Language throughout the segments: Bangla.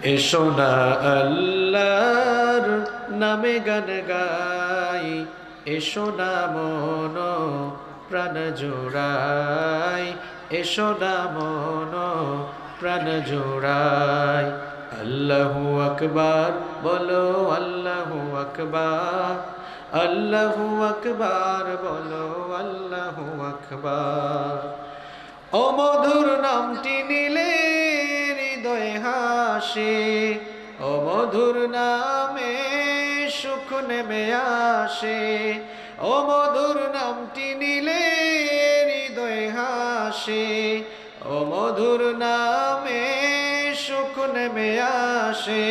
এসো না আল্লাহর নামে গান গাই, এসো না মন প্রাণ জোড়াই, এসো না মন প্রাণ জোড়াই। আল্লাহু আকবার বলো, আল্লাহু আকবার, আল্লাহু আকবার বলো, আল্লাহু আকবার। ও মধুর নামটি নিলে হৃদয়ে হাসে, ও মধুর নামে সুখ নেমে আসে, ও মধুর নামটি নিলে হৃদয়ে হাসে, ও মধুর নামে সুখ নেমে আসে।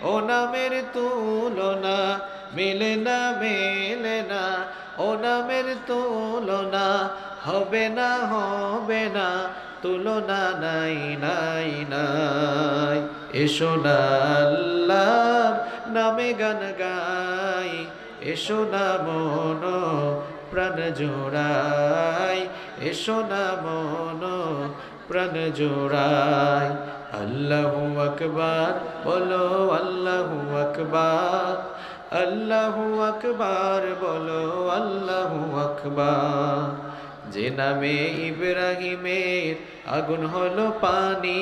ও নামের তুলনা মেলে না, মেলে না, ও নামের তুলনা হবে না, হবে না, তুলনা নাই, নাই, নাই। এসো না আল্লাহর নামে গান গাই, এসো না মন প্রাণ জোড়াই, এসো না মন প্রাণ জোড়াই। আল্লাহু আকবার বলো, আল্লাহু আকবার, আল্লাহু আকবার বলো, আল্লাহু আকবার। যে নামে ইব্রাহিমের আগুন হলো পানি,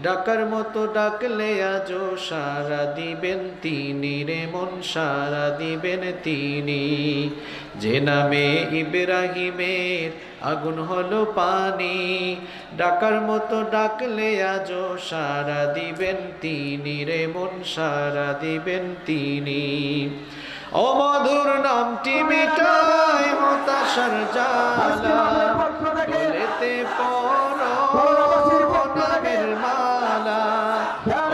ডাকার মতো ডাকলে আজও সারা দিবেন তিনি রে মন, সারা দিবেন তিনি। যে নামে ইব্রাহিমের আগুন হলো পানি, ডাকার মতো ডাকলে আজও সারা দিবেন তিনি রে মন, সারা দিবেন তিনি। ও মধুর নামটি মিটায় হতাশার জ্বালা, গলেতে পড়ো নামের মালা।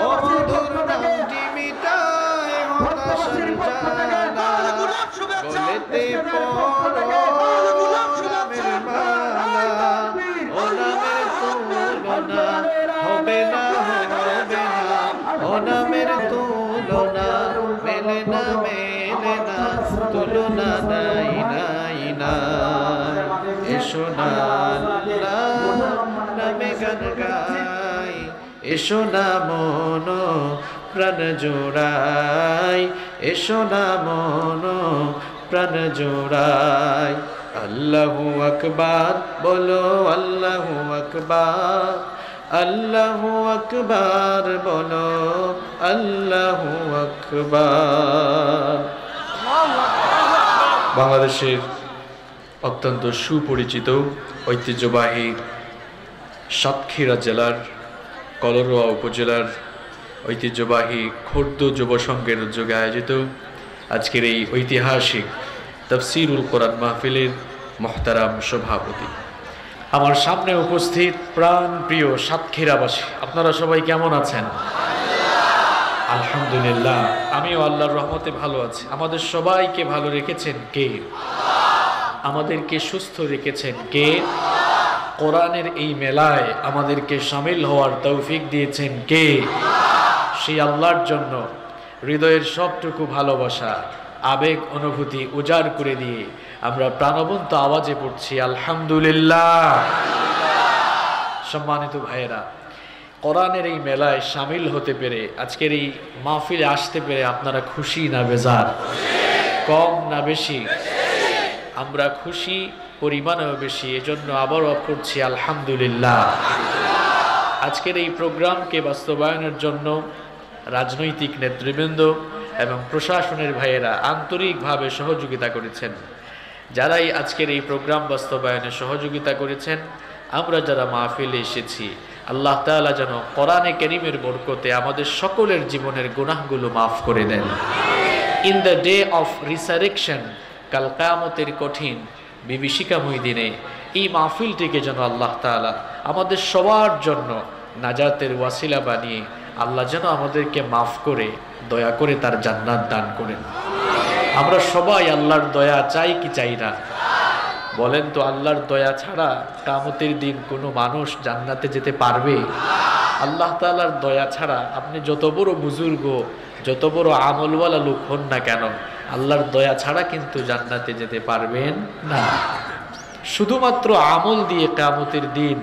ও মধুর নামটি মিটায় হতাশার জ্বালা, গলেতে পড়ো নামের মালা। ও নামের তুলনা হবে না, হবে না, ও নামের তুলনা মেলে না, মেলে না, তুলনা নাই, নাই, নাই। এসো না আল্লাহর নামে গান গাই, এসো না মন প্রাণ জোড়াই, এসো না মন প্রাণ জোড়াই। আল্লাহু আকবার বলো, আল্লাহু আকবার, আল্লাহু আকবার বলো, আল্লাহু আকবার। বাংলাদেশের অত্যন্ত সুপরিচিত ঐতিহ্যবাহী সাতক্ষীরা জেলার কলরোয়া উপজেলার ঐতিহ্যবাহী খোর্দ যুব সংঘের উদ্যোগে আয়োজিত আজকের এই ঐতিহাসিক তাফসীরুল কোরআন মাহফিলের মহতারাম সভাপতি, আমার সামনে উপস্থিত প্রাণ প্রিয় সাতক্ষীরাবাসী, আপনারা সবাই কেমন আছেন? আলহামদুলিল্লাহ, আমিও আল্লাহর রহমতে ভালো আছি। আমাদের সবাইকে ভালো রেখেছেন কে? আমাদেরকে সুস্থ রেখেছেন কে? কোরআনের এই মেলায় আমাদেরকে শামিল হওয়ার তৌফিক দিয়েছেন কে? সেই আল্লাহর জন্য হৃদয়ের সবটুকু ভালোবাসা, আবেগ, অনুভূতি উজাড় করে দিয়ে আমরা প্রাণবন্ত আওয়াজে পড়ছি আলহামদুলিল্লাহ। সম্মানিত ভাইয়েরা, কোরআনের এই মেলায় শামিল হতে পেরে, আজকের এই মাহফিলে আসতে পেরে আপনারা খুশি না বেজার? কম না বেশি? আমরা খুশি, পরিমাণেও বেশি, এজন্য আবারও করছি আলহামদুলিল্লাহ। আজকের এই প্রোগ্রামকে বাস্তবায়নের জন্য রাজনৈতিক নেতৃবৃন্দ এবং প্রশাসনের ভাইয়েরা আন্তরিকভাবে সহযোগিতা করেছেন। যারাই আজকের এই প্রোগ্রাম বাস্তবায়নে সহযোগিতা করেছেন, আমরা যারা মাহফিলে এসেছি, আল্লাহ তাআলা যেন কোরআনে কারীমের বরকতে আমাদের সকলের জীবনের গুনাহগুলো মাফ করে দেন। In the day of resurrection, কাল কিয়ামতের কঠিন বিভীষিকাময় দিনে এই মাহফিলটিকে যেন আল্লাহ তাআলা আমাদের সবার জন্য নাজাতের ওয়াসিলা বানিয়ে আল্লাহ যেন আমাদেরকে মাফ করে, দয়া করে তার জান্নাত দান করেন। আমরা সবাই আল্লাহর দয়া চাই কি চাই না? বলেন তো, আল্লাহর দয়া ছাড়া কিয়ামতের দিন কোনো মানুষ জান্নাতে যেতে পারবে? আল্লাহ তাআলার দয়া ছাড়া আপনি যত বড় বুজুর্গ, যত বড় আমলওয়ালা লোক হন না কেন, আল্লাহর দয়া ছাড়া কিন্তু জান্নাতে যেতে পারবেন না। শুধুমাত্র আমল দিয়ে কিয়ামতের দিন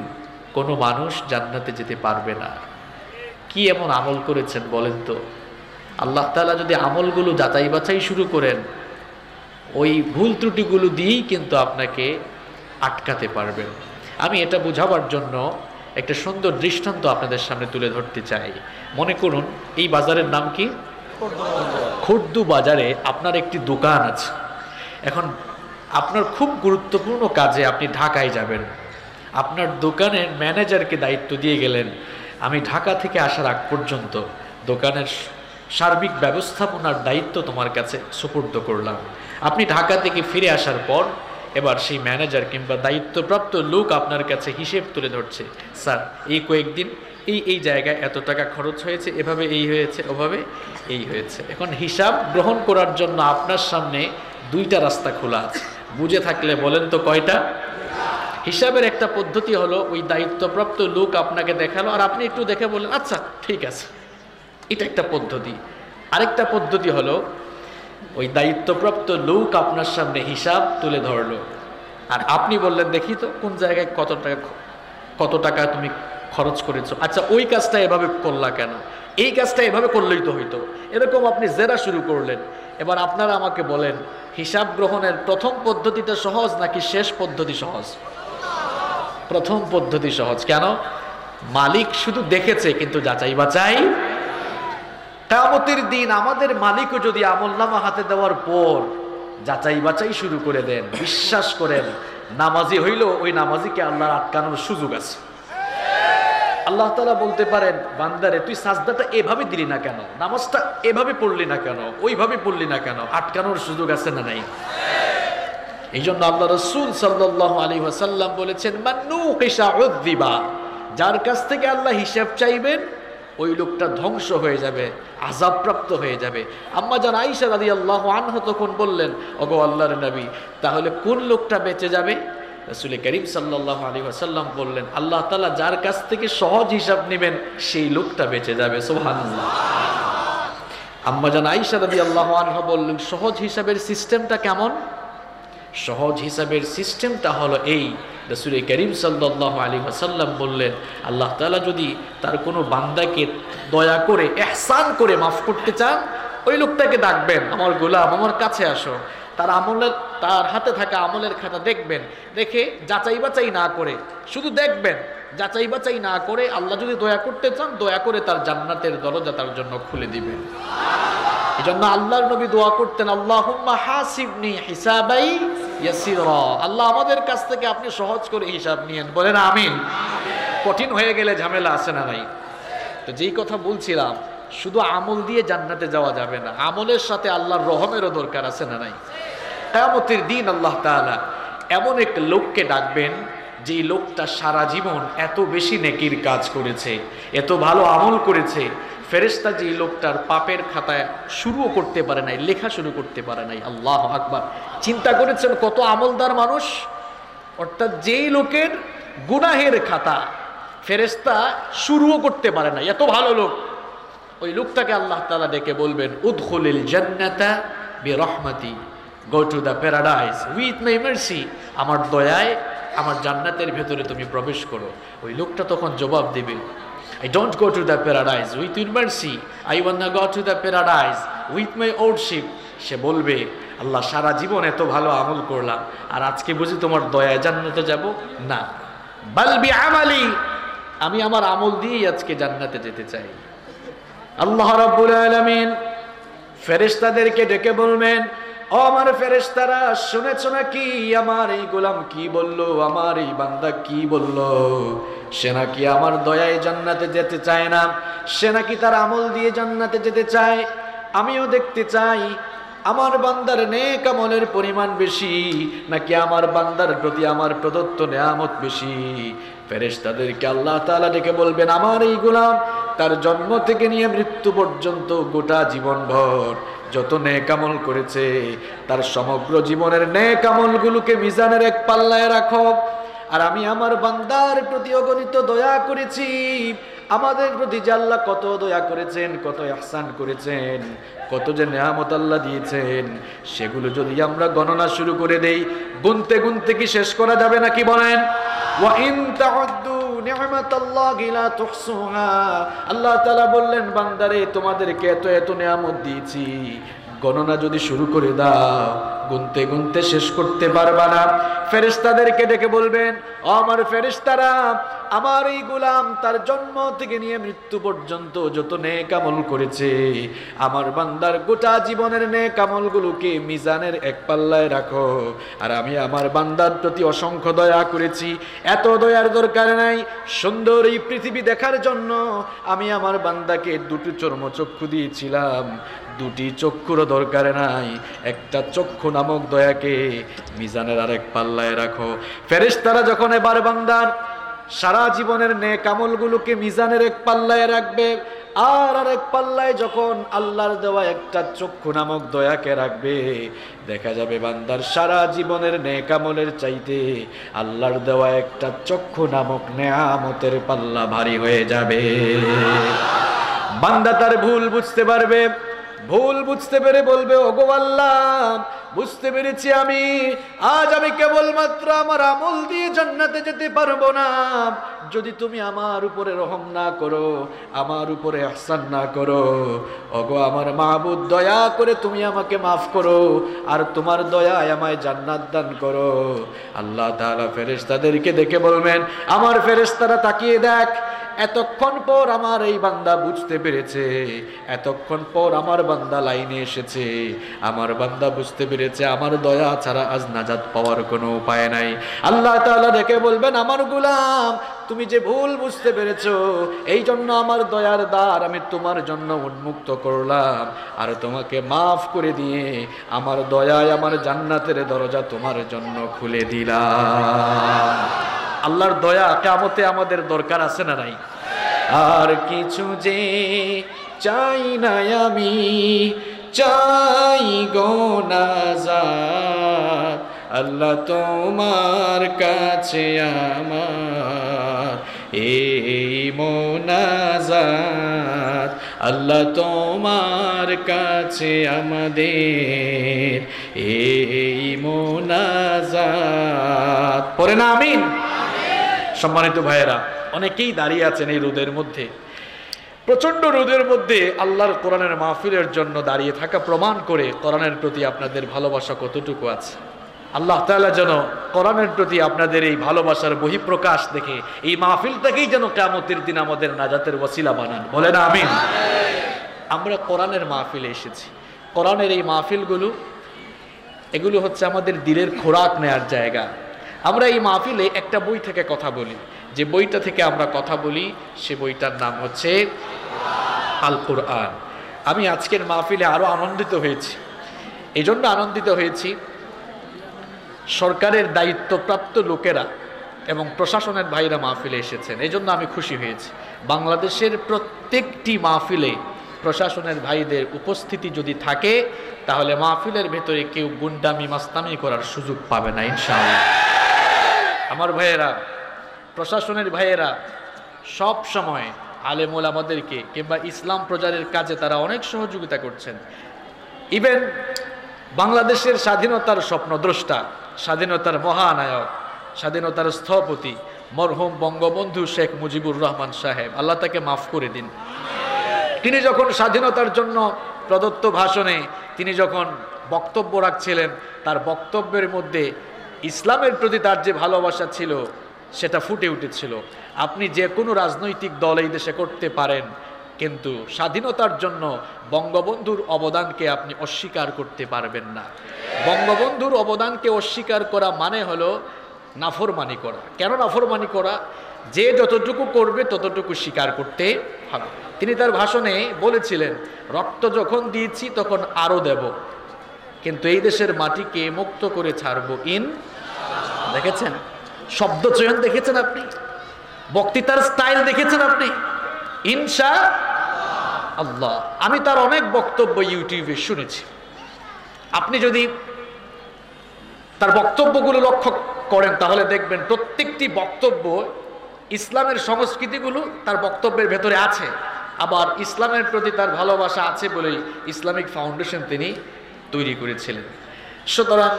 কোনো মানুষ জান্নাতে যেতে পারবে না। কি এমন আমল করেছেন বলেন তো? আল্লাহ তাআলা যদি আমলগুলো যাচাই বাছাই শুরু করেন, ওই ভুল ত্রুটিগুলো দিয়েই কিন্তু আপনাকে আটকাতে পারবেন। আমি এটা বোঝাবার জন্য একটা সুন্দর দৃষ্টান্ত আপনাদের সামনে তুলে ধরতে চাই। মনে করুন এই বাজারের নাম কি? খুর্দু বাজারে আপনার একটি দোকান আছে। এখন আপনার খুব গুরুত্বপূর্ণ কাজে আপনি ঢাকায় যাবেন। আপনার দোকানের ম্যানেজারকে দায়িত্ব দিয়ে গেলেন, আমি ঢাকা থেকে আসার আগ পর্যন্ত দোকানের সার্বিক ব্যবস্থাপনার দায়িত্ব তোমার কাছে সুপর্দ করলাম। আপনি ঢাকা থেকে ফিরে আসার পর এবার সেই ম্যানেজার কিংবা দায়িত্বপ্রাপ্ত লোক আপনার কাছে হিসেব তুলে ধরছে, স্যার এই কয়েকদিন এই জায়গায় এত টাকা খরচ হয়েছে, এভাবে এই হয়েছে, ওভাবে এই হয়েছে। এখন হিসাব গ্রহণ করার জন্য আপনার সামনে দুইটা রাস্তা খোলা আছে। বুঝে থাকলে বলেন তো কয়টা? হিসাবের একটা পদ্ধতি হলো ওই দায়িত্বপ্রাপ্ত লোক আপনাকে দেখালো আর আপনি একটু দেখে বললেন আচ্ছা ঠিক আছে, এটা একটা পদ্ধতি। আরেকটা পদ্ধতি হলো ওই দায়িত্বপ্রাপ্ত লোক আপনার সামনে হিসাব তুলে ধরলো আর আপনি বললেন দেখি তো কোন জায়গায় কত টাকা তুমি খরচ করেছো, আচ্ছা ওই কাজটা এভাবে করলা কেন, এই কাজটা এভাবে করলেই তো হইতো। এরকম আপনি জেরা শুরু করলেন। এবার আপনারা আমাকে বলেন হিসাব গ্রহণের প্রথম পদ্ধতিটা সহজ নাকি শেষ পদ্ধতি সহজ? প্রথম পদ্ধতি সহজ। কেন? মালিক শুধু দেখেছে কিন্তু যাচাই বাছাই। কিয়ামতের দিন আমাদের মালিকও যদি আমলনামা হাতে দেওয়ার পর যাচাই বাছাই শুরু করে দেন, বিশ্বাস করেন নামাজি হইল ওই নামাজিকে আল্লাহর আটকানোর সুযোগ আছে। আল্লাহ তাআলা বলতে পারেন, বান্দারে তুই সাজদাটা এভাবে দিলি না কেন, নামাজটা এভাবে পড়লি না কেন, ওইভাবে পড়লি না কেন, আটকানোর সুযোগ আছে না নাই? এই জন্য আল্লাহ রাসূল সাল্লাল্লাহু আলাইহি ওয়াসাল্লাম বলেছেন, মান নুকিশা উযযিবা, যার কাছ থেকে আল্লাহ হিসাব চাইবেন ওই লোকটা ধ্বংস হয়ে যাবে, আযাবপ্রাপ্ত হয়ে যাবে। আম্মা জান আয়েশা রাদিয়াল্লাহু আনহা তখন বললেন, ওগো আল্লাহর নবী, তাহলে কোন লোকটা বেঁচে যাবে? রাসূল করিম সাল্লাল্লাহু আলাইহি ওয়াসাল্লাম বললেন, আল্লাহ তাআলা যার কাছ থেকে সহজ হিসাব নেবেন সেই লোকটা বেঁচে যাবে। সুবহানাল্লাহ। আম্মা জান আয়েশা রাদিয়াল্লাহু আনহা বললেন, সহজ হিসাবের সিস্টেমটা কেমন? সহজ হিসাবের সিস্টেমটা হলো এই, রাসূল করিম সাল্লাল্লাহু আলাইহি ওয়াসাল্লাম বললেন, আল্লাহ তাআলা যদি তার কোনো বান্দাকে দয়া করে ইহসান করে মাফ করতে চান, ওই লোকটাকে ডাকবেন, আমার গোলাম আমার কাছে আসো। তার হাতে থাকা আমলের খাতা দেখবেন, দেখে যাচাই বাছাই না করে, শুধু দেখবেন, যাচাই বাছাই না করে আল্লাহ যদি দয়া করতে চান, দয়া করে তার জান্নাতের দরজা তার জন্য খুলে দিবেন। এই জন্য আল্লাহর নবী দোয়া করতেন, আল্লাহুম্মা হাসিবনি হিসাবাই ইয়াসিরা, আল্লাহ আমাদের কাছ থেকে আপনি সহজ করে হিসাব নিয়েন। বলেন আমিন। কঠিন হয়ে গেলে ঝামেলা আছে না নাই? তো যেই কথা বলছিলাম, শুধু আমল দিয়ে জান্নাতে যাওয়া যাবে না, আমলের সাথে আল্লাহর রহমেরও দরকার আছে না নাই? কিয়ামতের দিন আল্লাহ তাআলা এমন এক লোককে ডাকবেন, যেই লোকটা সারা জীবন এত বেশি নেকির কাজ করেছে, এত ভালো আমল করেছে, ফেরেশতা যেই লোকটার পাপের খাতায় শুরুও করতে পারে নাই, লেখা শুরু করতে পারে নাই। আল্লাহু আকবার। চিন্তা করেছেন কত আমলদার মানুষ, অর্থাৎ যেই লোকের গুনাহের খাতা ফেরেশতা শুরুও করতে পারে নাই, এত ভালো লোক, ওই লোকটাকে আল্লাহ তাআলা ডেকে বলবেন, উদখুলিল জান্নাতা বিরহমাতি, go to the paradise with my mercy, আমার দয়ায় আমার জান্নাতের ভেতরে তুমি প্রবেশ করো। ওই লোকটা তখন জবাব দেবে, I don't go to the paradise with your mercy, I wanna go to the paradise with my lordship। সে বলবে, আল্লাহ সারা জীবন এত ভালো আমল করলাম, আর আজকে বুঝি তোমার দয়ায় জান্নাতে যাব না, বাল বিআমালি, আমি আমার আমল দিয়েই আজকে জান্নাতে যেতে চাই। আল্লাহ রাব্বুল আলামিন ফেরেশতাদেরকে ডেকে বলবেন, ও আমার ফেরেশতারা, শুনেছো নাকি আমার এই গোলাম কি বলল, আমার এই বান্দা কি বলল? সে নাকি আমার দয়ায় জান্নাতে যেতে চায় না, সে নাকি তার আমল দিয়ে জান্নাতে যেতে চায়। আমিও দেখতে চাই আমার বান্দার নেক আমলের পরিমাণ বেশি নাকি আমার বান্দার প্রতি আমার প্রদত্ত নেয়ামত বেশি। ফেরেশতাদেরকে আল্লাহ তাআলা ডেকে বলবেন, আমার এই গোলাম তার জন্ম থেকে নিয়ে মৃত্যু পর্যন্ত গোটা জীবনভর যত নেক আমল করেছে, তার সমগ্র জীবনের নেক আমলগুলোকে মিজানের এক পাল্লায় রাখো। আর আমি আমার বান্দার প্রতি অগণিত দয়া করেছি, আমাদের প্রতি যে আল্লাহ কত দয়া করেছেন, কত ইহসান করেছেন, কত যে নেয়ামত আল্লাহ দিয়েছেন, সেগুলো যদি আমরা গণনা শুরু করে দেই, গুনতে গুনতে কি শেষ করা যাবে নাকি বলেন? ওয়া ইন তাউদ্দু নি'মাতাল্লাহি লা তুহসুহা। আল্লাহ তাআলা বললেন, বান্দারে তোমাদেরকে এত এত নিয়ামত দিয়েছি, গণনা যদি শুরু করে দাও গুনতে গুনতে শেষ করতে পারবা না। ফেরেশতাদেরকে ডেকে বলবেন, ও আমার ফেরেশতারা, আমার এই গোলাম তার জন্ম থেকে নিয়ে মৃত্যু পর্যন্ত যত নেক আমল করেছে, আমার বান্দার গোটা জীবনের নেক আমলগুলোকে মিজানের এক পাল্লায় রাখো। আর আমি আমার বান্দার প্রতি অসংখ্য দয়া করেছি, এত দয়ার দরকার নাই। সুন্দর এই পৃথিবী দেখার জন্য আমি আমার বান্দাকে দুটি চর্মচক্ষু দিয়েছিলাম, দুটি চক্ষুরও দরকার নাই, একটা চক্ষু নামক দয়াকে মিজানের আরেক পাল্লায় রাখো। ফেরেশতারা যখন এবার বান্দার সারা জীবনের নেক আমলগুলোকে মিজানের এক পাল্লায় রাখবে, আর আরেক পাল্লায় যখন আল্লাহর দেওয়া একটা চক্ষু নামক দয়াকে রাখবে, দেখা যাবে বান্দার সারা জীবনের নেক আমলের চাইতে আল্লাহর দেওয়া একটা চক্ষু নামক নেয়ামতের পাল্লা ভারী হয়ে যাবে। বান্দা তার ভুল বুঝতে পারবে, ভুল বুঝতে পেরে বলবে, ওগো আল্লাহ, বুঝতে পেরেছি আমি আজ আমি কেবলমাত্র আমার আমল দিয়ে জান্নাতে যেতে পারবো না, যদি তুমি আমার উপরে রহম না করো, আমার উপরে ইহসান না করো। ওগো আমার মাহবুব, দয়া করে তুমি আমাকে মাফ করো, আর তোমার দয়ায় আমায় জান্নাত দান করো। আল্লাহ তাআলা ফেরেশতাদেরকে দেখে বলবেন, আমার ফেরেশতারা তাকিয়ে দেখ, এতক্ষণ পর আমার এই বান্দা বুঝতে পেরেছে, এতক্ষণ পর আমার বান্দা লাইনে এসেছে, আমার বান্দা বুঝতে পেরেছে আমার দয়া ছাড়া আজ নাজাত পাওয়ার কোনো উপায় নাই। আল্লাহ তাআলা ডেকে বলবেন, আমার গোলাম, তুমি যে ভুল বুঝতে পেরেছো, এই জন্য আমার দয়ার দ্বার আমি তোমার জন্য উন্মুক্ত করলাম, আর তোমাকে মাফ করে দিয়ে আমার দয়ায় আমার জান্নাতের দরজা তোমার জন্য খুলে দিলাম। আল্লাহর দয়া কিয়ামতে আমাদের দরকার আছে না নাই? আর কিছু যে চাই না আমি, চাই গো নাজাত, আল্লাহ তোমার কাছে আমার এই মোনাজাত, আল্লাহ তোমার কাছে আমাদের এই মোনাজাত। পড়ে না আমিন? সম্মানিত ভাইয়েরা, অনেকেই দাঁড়িয়ে আছেন এই রোদের মধ্যে, প্রচন্ড রোদের মধ্যে আল্লাহর কোরআনের মাহফিলের জন্য দাঁড়িয়ে থাকা প্রমাণ করে কোরআনের প্রতি আপনাদের ভালোবাসা কতটুকু আছে। আল্লাহ তাআলা যেন কোরআনের প্রতি আপনাদের এই ভালোবাসার বহিঃপ্রকাশ দেখে এই মাহফিলটাকেই যেন কিয়ামতের দিন আমাদের নাজাতের ওসিলা বানান। বলেন আমিন। আমরা কোরআনের মাহফিলে এসেছি, কোরআনের এই মাহফিলগুলো এগুলো হচ্ছে আমাদের দিলের খোরাক নেয়ার জায়গা। আমরা এই মাহফিলে একটা বই থেকে কথা বলি, যে বইটা থেকে আমরা কথা বলি সে বইটার নাম হচ্ছে আল কোরআন। আমি আজকের মাহফিলে আরো আনন্দিত হয়েছি, এই জন্য আনন্দিত হয়েছি, সরকারের দায়িত্বপ্রাপ্ত লোকেরা এবং প্রশাসনের ভাইরা মাহফিলে এসেছেন, এই জন্য আমি খুশি হয়েছি। বাংলাদেশের প্রত্যেকটি মাহফিলে প্রশাসনের ভাইদের উপস্থিতি যদি থাকে, তাহলে মাহফিলের ভেতরে কেউ গুন্ডামি মাস্তামি করার সুযোগ পাবে না ইনশাআল্লাহ। আমার ভাইয়েরা, প্রশাসনের ভাইয়েরা সব সময় আলেম ওলামাদেরকে কিংবা ইসলাম প্রচারের কাজে তারা অনেক সহযোগিতা করছেন। ইভেন বাংলাদেশের স্বাধীনতার স্বপ্নদ্রষ্টা, স্বাধীনতার মহানায়ক, স্বাধীনতার স্থপতি মরহুম বঙ্গবন্ধু শেখ মুজিবুর রহমান সাহেব, আল্লাহ তাকে মাফ করে দিন, তিনি যখন স্বাধীনতার জন্য প্রদত্ত ভাষণে তিনি যখন বক্তব্য রাখছিলেন, তার বক্তব্যের মধ্যে ইসলামের প্রতি তার যে ভালোবাসা ছিল সেটা ফুটে উঠেছিল। আপনি যে কোনো রাজনৈতিক দল এই দেশে করতে পারেন, কিন্তু স্বাধীনতার জন্য বঙ্গবন্ধুর অবদানকে আপনি অস্বীকার করতে পারবেন না। বঙ্গবন্ধুর অবদানকে অস্বীকার করা মানে হলো নাফরমানি করা। কেন নাফরমানি করা? যে যতটুকু করবে ততটুকু স্বীকার করতে হবে। তিনি তার ভাষণে বলেছিলেন, রক্ত যখন দিয়েছি তখন আরো দেব, কিন্তু এই দেশের মাটিকে মুক্ত করে ছাড়বো ইন। দেখেছেন শব্দ চয়ন, দেখেছেন আপনি বক্তৃতার স্টাইল, দেখেছেন আপনি ইনশা আল্লাহ। আমি তার অনেক বক্তব্য ইউটিউবে শুনেছি, আপনি যদি তার বক্তব্যগুলো লক্ষ্য করেন তাহলে দেখবেন প্রত্যেকটি বক্তব্য ইসলামের সংস্কৃতিগুলো তার বক্তব্যের ভেতরে আছে। আবার ইসলামের প্রতি তার ভালোবাসা আছে বলেই ইসলামিক ফাউন্ডেশন তিনি তৈরি করেছিলেন। সুতরাং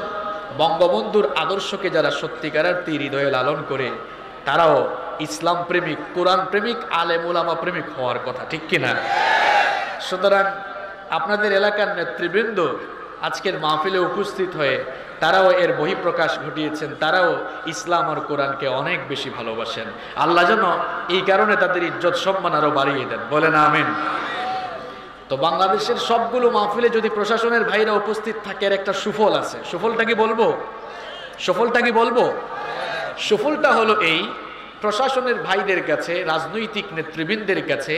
বঙ্গবন্ধুর আদর্শকে যারা সত্যিকারের হৃদয়ে লালন করে, তারাও ইসলাম প্রেমিক, কোরআন প্রেমিক, আলেম ওলামা প্রেমিক হওয়ার কথা, ঠিক কিনা? সুতরাং আপনাদের এলাকার নেতৃবৃন্দ আজকের মাহফিলে উপস্থিত হয়ে তারাও এর বহিঃপ্রকাশ ঘটিয়েছেন, তারাও ইসলাম আর কোরআনকে অনেক বেশি ভালোবাসেন। আল্লাহ যেন এই কারণে তাদের ইজ্জত সম্মান আরো বাড়িয়ে দেন, বলেন আমিন। তো বাংলাদেশের সবগুলো মাহফিলে যদি প্রশাসনের ভাইরা উপস্থিত থাকে, এর একটা সুফল আছে। সুফলটা কি বলবো? সুফলটা কি বলবো? সুফলটা হলো এই, প্রশাসনের ভাইদের কাছে, রাজনৈতিক নেতৃবৃন্দের কাছে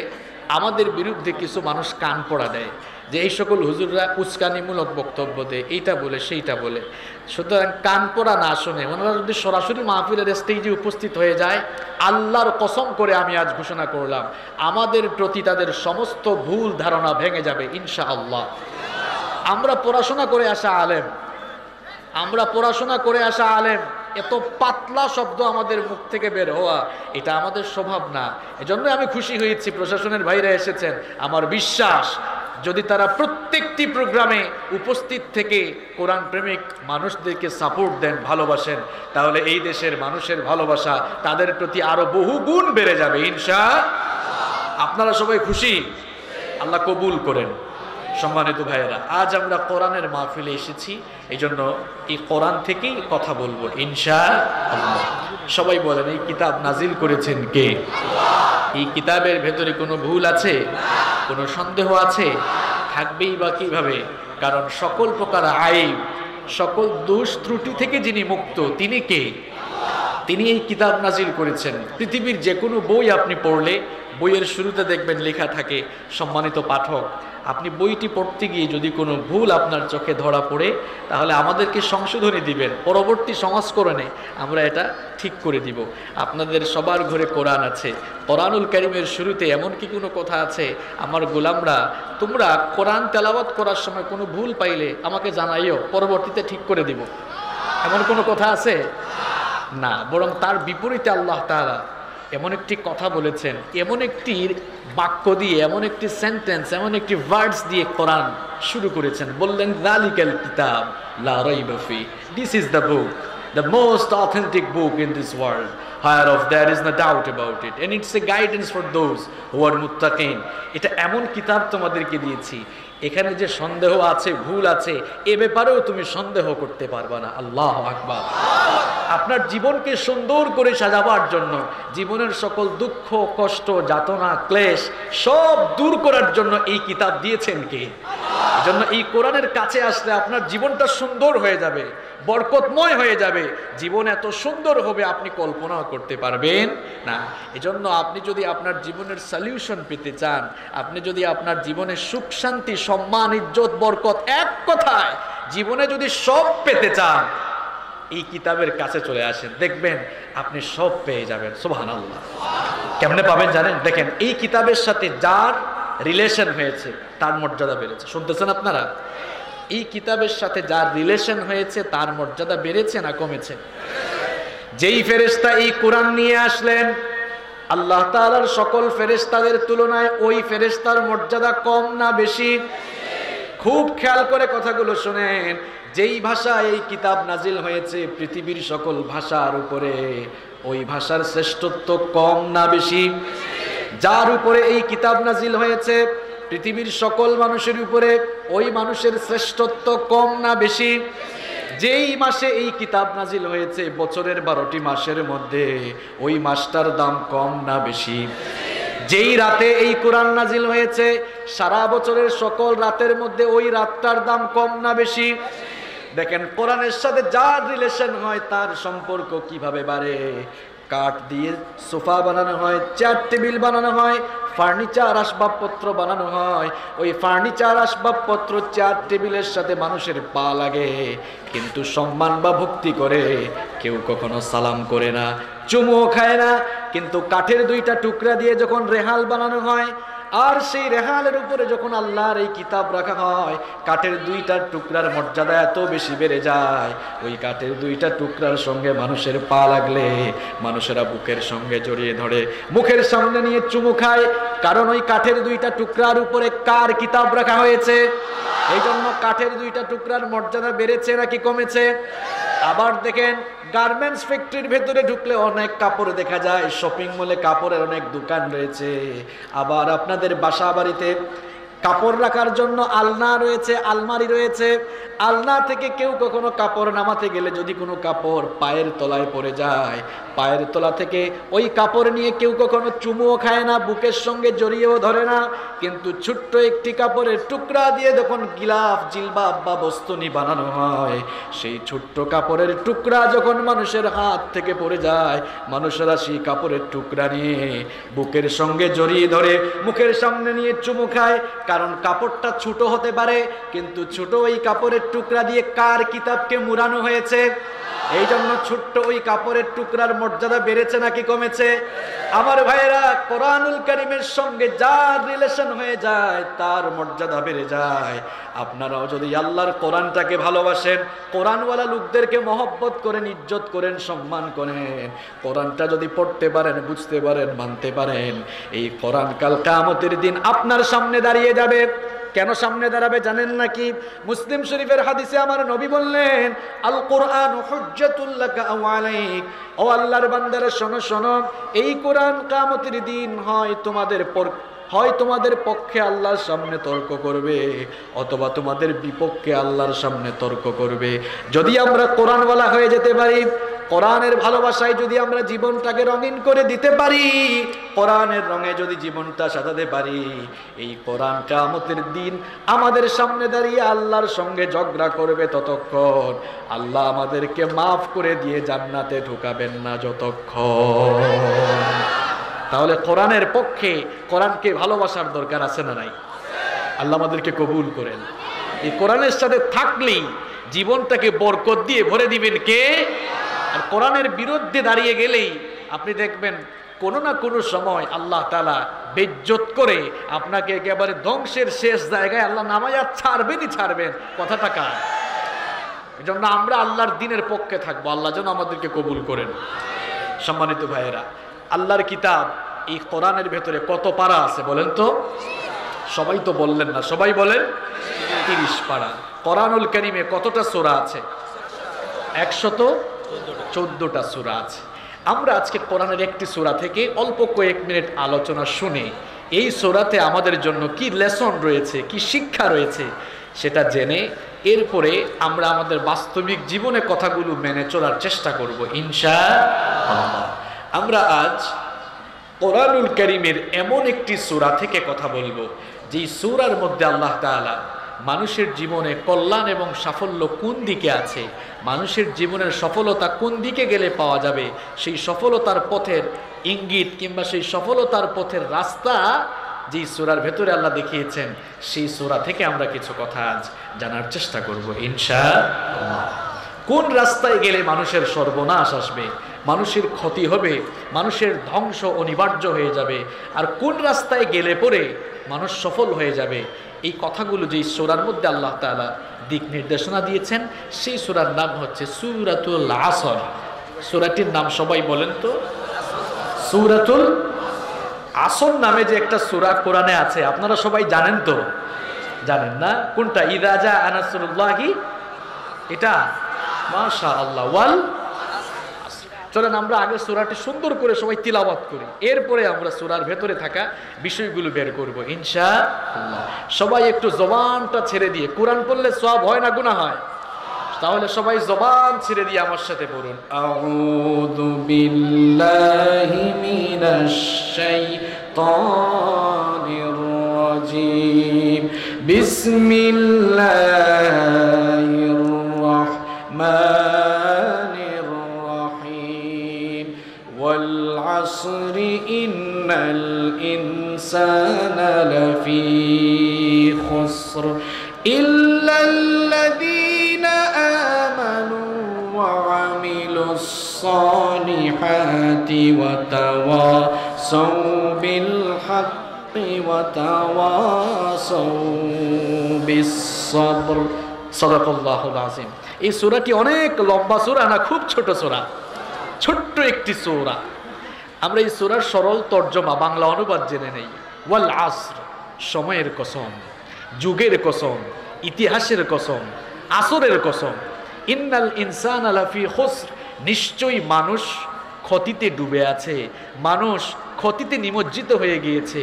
আমাদের বিরুদ্ধে কিছু মানুষ কান পড়া দেয় যে এই সকল হুজুররা উস্কানিমূলক বক্তব্য দেয়, এইটা বলে সেইটা বলে। সুতরাং কান পড়া না শুনে ওনারা যদি সরাসরি মাহফিলের স্টেজে উপস্থিত হয়ে যায়, আল্লাহর কসম করে আমি আজ ঘোষণা করলাম আমাদের প্রতি তাদের সমস্ত ভুল ধারণা ভেঙে যাবে ইনশাআল্লাহ। আমরা পড়াশোনা করে আসা আলেম, আমরা পড়াশোনা করে আসা আলেম, এত পাতলা শব্দ আমাদের মুখ থেকে বের হওয়া এটা আমাদের স্বভাব না। এজন্য আমি খুশি হয়েছি প্রশাসনের ভাইরা এসেছেন। আমার বিশ্বাস যদি তারা প্রত্যেকটি প্রোগ্রামে উপস্থিত থেকে কোরআন প্রেমিক মানুষদেরকে সাপোর্ট দেন, ভালোবাসেন, তাহলে এই দেশের মানুষের ভালোবাসা তাদের প্রতি আরো বহু গুণ বেড়ে যাবে ইনশাআল্লাহ। আপনারা সবাই খুশি? আল্লাহ কবুল করেন। সম্মানিত ভাইয়েরা, আজ আমরা কোরআনের মাহফিলে এসেছি, এই জন্য এই কোরআন থেকেই কথা বলবো ইনশাআল্লাহ। সবাই বলেন, এই কিতাব নাজিল করেছেন কে? এই কিতাবের ভেতরে কোনো ভুল আছে? কোনো সন্দেহ আছে? থাকবেই বা কিভাবে? কারণ সকল প্রকার আইব, সকল দোষ ত্রুটি থেকে যিনি মুক্ত তিনি কে? তিনি এই কিতাব নাজিল করেছেন। পৃথিবীর যে কোনো বই আপনি পড়লে বইয়ের শুরুতে দেখবেন লেখা থাকে, সম্মানিত পাঠক, আপনি বইটি পড়তে গিয়ে যদি কোনো ভুল আপনার চোখে ধরা পড়ে তাহলে আমাদেরকে সংশোধনী দিবেন, পরবর্তী সংস্করণে আমরা এটা ঠিক করে দিব। আপনাদের সবার ঘরে কোরআন আছে, কোরআনুল কারীমের শুরুতে এমন কি কোনো কথা আছে, আমার গোলামরা তোমরা কোরআন তেলাওয়াত করার সময় কোনো ভুল পাইলে আমাকে জানাইও, পরবর্তীতে ঠিক করে দিব, এমন কোনো কথা আছে? না, বরং তার বিপরীতে আল্লাহ তাআলা এমন একটি কথা বলেছেন, এমন একটি বাক্য দিয়ে, এমন একটি সেন্টেন্স, এমন একটি ওয়ার্ডস দিয়ে কোরআন শুরু করেছেন। বললেন, যালিকাল কিতাব লা রাইবা ফি, this is the book, the most authentic book in this world, whereof there is no doubt about it, and it's a guidance for those who are muttaqin. এটা এমন কিতাব তোমাদেরকে দিয়েছি, এখানে যে সন্দেহ আছে, ভুল আছে, এ ব্যাপারেও তুমি সন্দেহ করতে পারবে না। আল্লাহু আকবার। আপনার জীবনকে সুন্দর করে সাজাবার জন্য, জীবনের সকল দুঃখ, কষ্ট, যাতনা, ক্লেশ সব দূর করার জন্য এই কিতাব দিয়েছেন কে? এজন্য এই কোরআনের কাছে আসলে আপনার জীবনটা সুন্দর হয়ে যাবে, বরকতময় হয়ে যাবে, জীবন এত সুন্দর হবে আপনি কল্পনাও করতে পারবেন না। এজন্য আপনি যদি আপনার জীবনের সলিউশন পেতে চান, আপনি যদি আপনার জীবনের সুখ শান্তি, সম্মান, ইজ্জত, বরকত, এক কথায় জীবনে যদি সব পেতে চান, এই কিতাবের কাছে চলে আসেন, দেখবেন আপনি সব পেয়ে যাবেন। সুবহানাল্লাহ। কেমনে পাবেন জানেন? দেখেন, এই কিতাবের সাথে যার রিলেশন হয়েছে তার মর্যাদা বেড়েছে। শুনতেছেন আপনারা? এই কিতাবের সাথে যার রিলেশন হয়েছে তার মর্যাদা বেড়েছে না কমেছে? যেই ফেরেশতা এই কোরআন নিয়ে আসলেন, আল্লাহ তাআলার সকল ফেরেশতাদের তুলনায় ওই ফেরেশতার মর্যাদা কম না বেশি? খুব খেয়াল করে কথাগুলো শুনেন। যেই ভাষায় এই কিতাব নাজিল হয়েছে পৃথিবীর সকল ভাষার উপরে ওই ভাষার শ্রেষ্ঠত্ব কম না বেশি? যার উপরে এই কিতাব নাজিল হয়েছে পৃথিবীর সকল মানুষের উপরে ওই মানুষের শ্রেষ্ঠত্ব কম না বেশি? যেই মাসে এই কিতাব নাজিল হয়েছে বছরের 12টি মাসের মধ্যে ওই মাসটার দাম কম না বেশি? যেই রাতে এই কোরআন নাজিল হয়েছে সারা বছরের সকল রাতের মধ্যে ওই রাতটার দাম কম না বেশি? দেখেন, কোরআনের সাথে যার রিলেশন হয় তার সম্পর্ক কিভাবে বাড়ে। কাঠ দিয়ে সোফা বানানো হয়, চেয়ার টেবিল বানানো হয়, ফার্নিচার আসবাবপত্র বানানো হয়। ওই ফার্নিচার আসবাবপত্র, চেয়ার টেবিলের সাথে মানুষের পা লাগে, কিন্তু সম্মান বা ভক্তি করে কেউ কখনো সালাম করে না, চুমুও খায় না। কিন্তু কাঠের 2টা টুকরা দিয়ে যখন রেহাল বানানো হয়, আর সেই রেহালের উপরে যখন আল্লাহর এই কিতাব রাখা হয়, কাঠের 2টা টুকরার মর্যাদা এত বেশি বেড়ে যায়, ওই কাঠের 2টা টুকরার সঙ্গে মানুষের পা লাগলে মানুষেরা বুকের সঙ্গে জড়িয়ে ধরে, মুখের সামনে নিয়ে চুমু খায়। কারণ ওই কাঠের 2টা টুকরার উপরে কার কিতাব রাখা হয়েছে? এই জন্য কাঠের 2টা টুকরার মর্যাদা বেড়েছে নাকি কমেছে? আবার দেখেন গার্মেন্টস ফ্যাক্টরির ভেতরে ঢুকলে অনেক কাপড় দেখা যায়, শপিং মলে কাপড়ের অনেক দোকান রয়েছে। আবার আপনাদের বাসা বাড়িতে কাপড় রাখার জন্য আলনা রয়েছে, আলমারি রয়েছে। আলনা থেকে কেউ কখনো কাপড় নামাতে গেলে যদি কোনো কাপড় পায়ের তলায় পড়ে যায়, পায়ের তলা থেকে ওই কাপড় নিয়ে কেউ কখনো চুমুও খায় না, বুকের সঙ্গে জড়িয়েও ধরে না। কিন্তু ছোট্ট একটি কাপড়ের টুকরা দিয়ে যখন গিলাফ, জিলবাব বা বস্তুনি বানানো হয়, সেই ছোট্ট কাপড়ের টুকরা যখন মানুষের হাত থেকে পড়ে যায়, মানুষেরা সেই কাপড়ের টুকরা নিয়ে বুকের সঙ্গে জড়িয়ে ধরে মুখের সামনে নিয়ে চুমু খায়। কারণ কাপড়টা ছোট হতে পারে, কিন্তু ছোট ওই কাপড়ের টুকরা দিয়ে কার কিতাবকে মুড়ানো হয়েছে। এই জন্য ছোট্ট ওই কাপড়ের টুকরার মর্যাদা বেড়েছে নাকি কমেছে? আমার ভাইয়েরা, কোরআনুল কারীমের সঙ্গে যার রিলেশন হয়ে যায় তার মর্যাদা বেড়ে যায়। আপনারাও যদি আল্লাহর কোরআনটাকে ভালোবাসেন, কোরআনওয়ালা লোকদেরকে মহব্বত করেন, ইজ্জত করেন, সম্মান করেন, কোরআনটা যদি পড়তে পারেন, বুঝতে পারেন, মানতে পারেন, এই কোরআন কাল কিয়ামতের দিন আপনার সামনে দাঁড়িয়ে যাবে। কেন সামনে দাঁড়াবে জানেন নাকি? মুসলিম শরীফের হাদিসে আমার নবী বললেন, আল কোরআন হুজ্জাতুল লাকা আও আলাইক। ও আল্লাহর বান্দারা শোনো শোনো, এই কোরআন কিয়ামতের দিন হয় তোমাদের পক্ষে আল্লাহর সামনে তর্ক করবে, অথবা তোমাদের বিপক্ষে আল্লাহর সামনে তর্ক করবে। যদি আমরা কোরআনওয়ালা হয়ে যেতে পারি, কোরআনের ভালোবাসায় যদি আমরা জীবনটাকে রঙিন করে দিতে পারি, কোরআনের রঙে যদি জীবনটা সাজাতে পারি, এই কোরআন কিয়ামতের দিন আমাদের সামনে দাঁড়িয়ে আল্লাহর সঙ্গে ঝগড়া করবে ততক্ষণ আল্লাহ আমাদেরকে মাফ করে দিয়ে জান্নাতে ঢুকাবেন না যতক্ষণ। তাহলে কোরআনের পক্ষে, কোরআনকে ভালোবাসার দরকার আছে না নাই? আল্লাহ আমাদেরকে কবুল করেন। এই কোরআনের সাথে থাকলেই জীবনটাকে বরকত দিয়ে ভরে দিবেন কে? আর কোরআনের বিরুদ্ধে দাঁড়িয়ে গেলেই আপনি দেখবেন কোনো না কোনো সময় আল্লাহ তাআলা বেইজ্জত করে আপনাকে একেবারে ধ্বংসের শেষ জায়গায় আল্লাহ নামায়া ছাড়বেন। কথাটা কার? এজন্য আমরা আল্লাহর দ্বীনের পক্ষে থাকবো। আল্লাহ যেন আমাদেরকে কবুল করেন। সম্মানিত ভাইয়েরা, আল্লাহর কিতাব এই কোরআনের ভেতরে কত পারা আছে বলেন তো? সবাই তো বললেন না, সবাই বলেন 30 পারা। কোরআনুল কারীমে কতটা সূরা আছে? 114টা সূরা আছে। আমরা আজকে কোরআনের একটি সূরা থেকে অল্প কয়েক মিনিট আলোচনা শুনে এই সূরাতে আমাদের জন্য কি লেসন রয়েছে, কি শিক্ষা রয়েছে সেটা জেনে এরপরে আমরা আমাদের বাস্তবিক জীবনে কথাগুলো মেনে চলার চেষ্টা করব ইনশাআল্লাহ। আমরা আজ কোরআনুল কারীমের এমন একটি সূরা থেকে কথা বলবো যেই সূরার মধ্যে আল্লাহ তাআলা মানুষের জীবনে কল্যাণ এবং সাফল্য কোন দিকে আছে, মানুষের জীবনের সফলতা কোন দিকে গেলে পাওয়া যাবে, সেই সফলতার পথের ইঙ্গিত কিংবা সেই সফলতার পথের রাস্তা যেই সূরার ভেতরে আল্লাহ দেখিয়েছেন, সেই সূরা থেকে আমরা কিছু কথা আজ জানার চেষ্টা করব ইনশাআল্লাহ। কোন রাস্তায় গেলে মানুষের সর্বনাশ আসবে, মানুষের ক্ষতি হবে, মানুষের ধ্বংস অনিবার্য হয়ে যাবে, আর কোন রাস্তায় গেলে পরে মানুষ সফল হয়ে যাবে, এই কথাগুলো যেই সূরার মধ্যে আল্লাহ তাআলা দিক নির্দেশনা দিয়েছেন, সেই সূরার নাম হচ্ছে সূরাতুল আসর। সূরাটির নাম সবাই বলেন তো? সূরাতুল আসর নামে যে একটা সূরা কোরআনে আছে, আপনারা সবাই জানেন তো? জানেন না? কোনটা? ইযা জাআ নাসরুল্লাহি, এটা মাশাআল্লাহ। ওয়াল চলেন আমরা আগে সূরাটি সুন্দর করে সবাই তিলাওয়াত করি, এরপরে আমরা সূরার ভেতরে থাকা বিষয়গুলো বের করব ইনশাআল্লাহ। সবাই একটু জবানটা ছেড়ে দিয়ে, কোরআন পড়লে সওয়াব হয় না গুনাহ হয়? তাহলে সবাই জবান ছেড়ে দিয়ে আমার সাথে পড়ুন, আউযু বিল্লাহি মিনাশ শাইতানির রাজীম, বিসমিল্লাহির রাহমানির রাহিম, ওয়াল আসরি ইন্নাল ইনসানা লাফি খুসর ইল্লাল্লাযীনা আমানু ওয়া আমিলুস সালিহাতি ওয়া তাওয়াসাউ বিল হাক্কি ওয়া তাওয়াসাউ বিস সাবর। সাদাকাল্লাহুল আযীম। এই সূরাটি অনেক লম্বা সূরা না, খুব ছোট সূরা, ছোট্ট একটি সূরা। আমরা এই সূরার সরল তর্জমা বাংলা অনুবাদ জেনে নেই। ওয়াল আসর, সময়ের কসম, যুগের কসম, ইতিহাসের কসম, আসরের কসম। ইন্নাল ইনসানা লাফি খুসর, নিশ্চয়ই মানুষ ক্ষতিতে ডুবে আছে, মানুষ ক্ষতিতে নিমজ্জিত হয়ে গিয়েছে।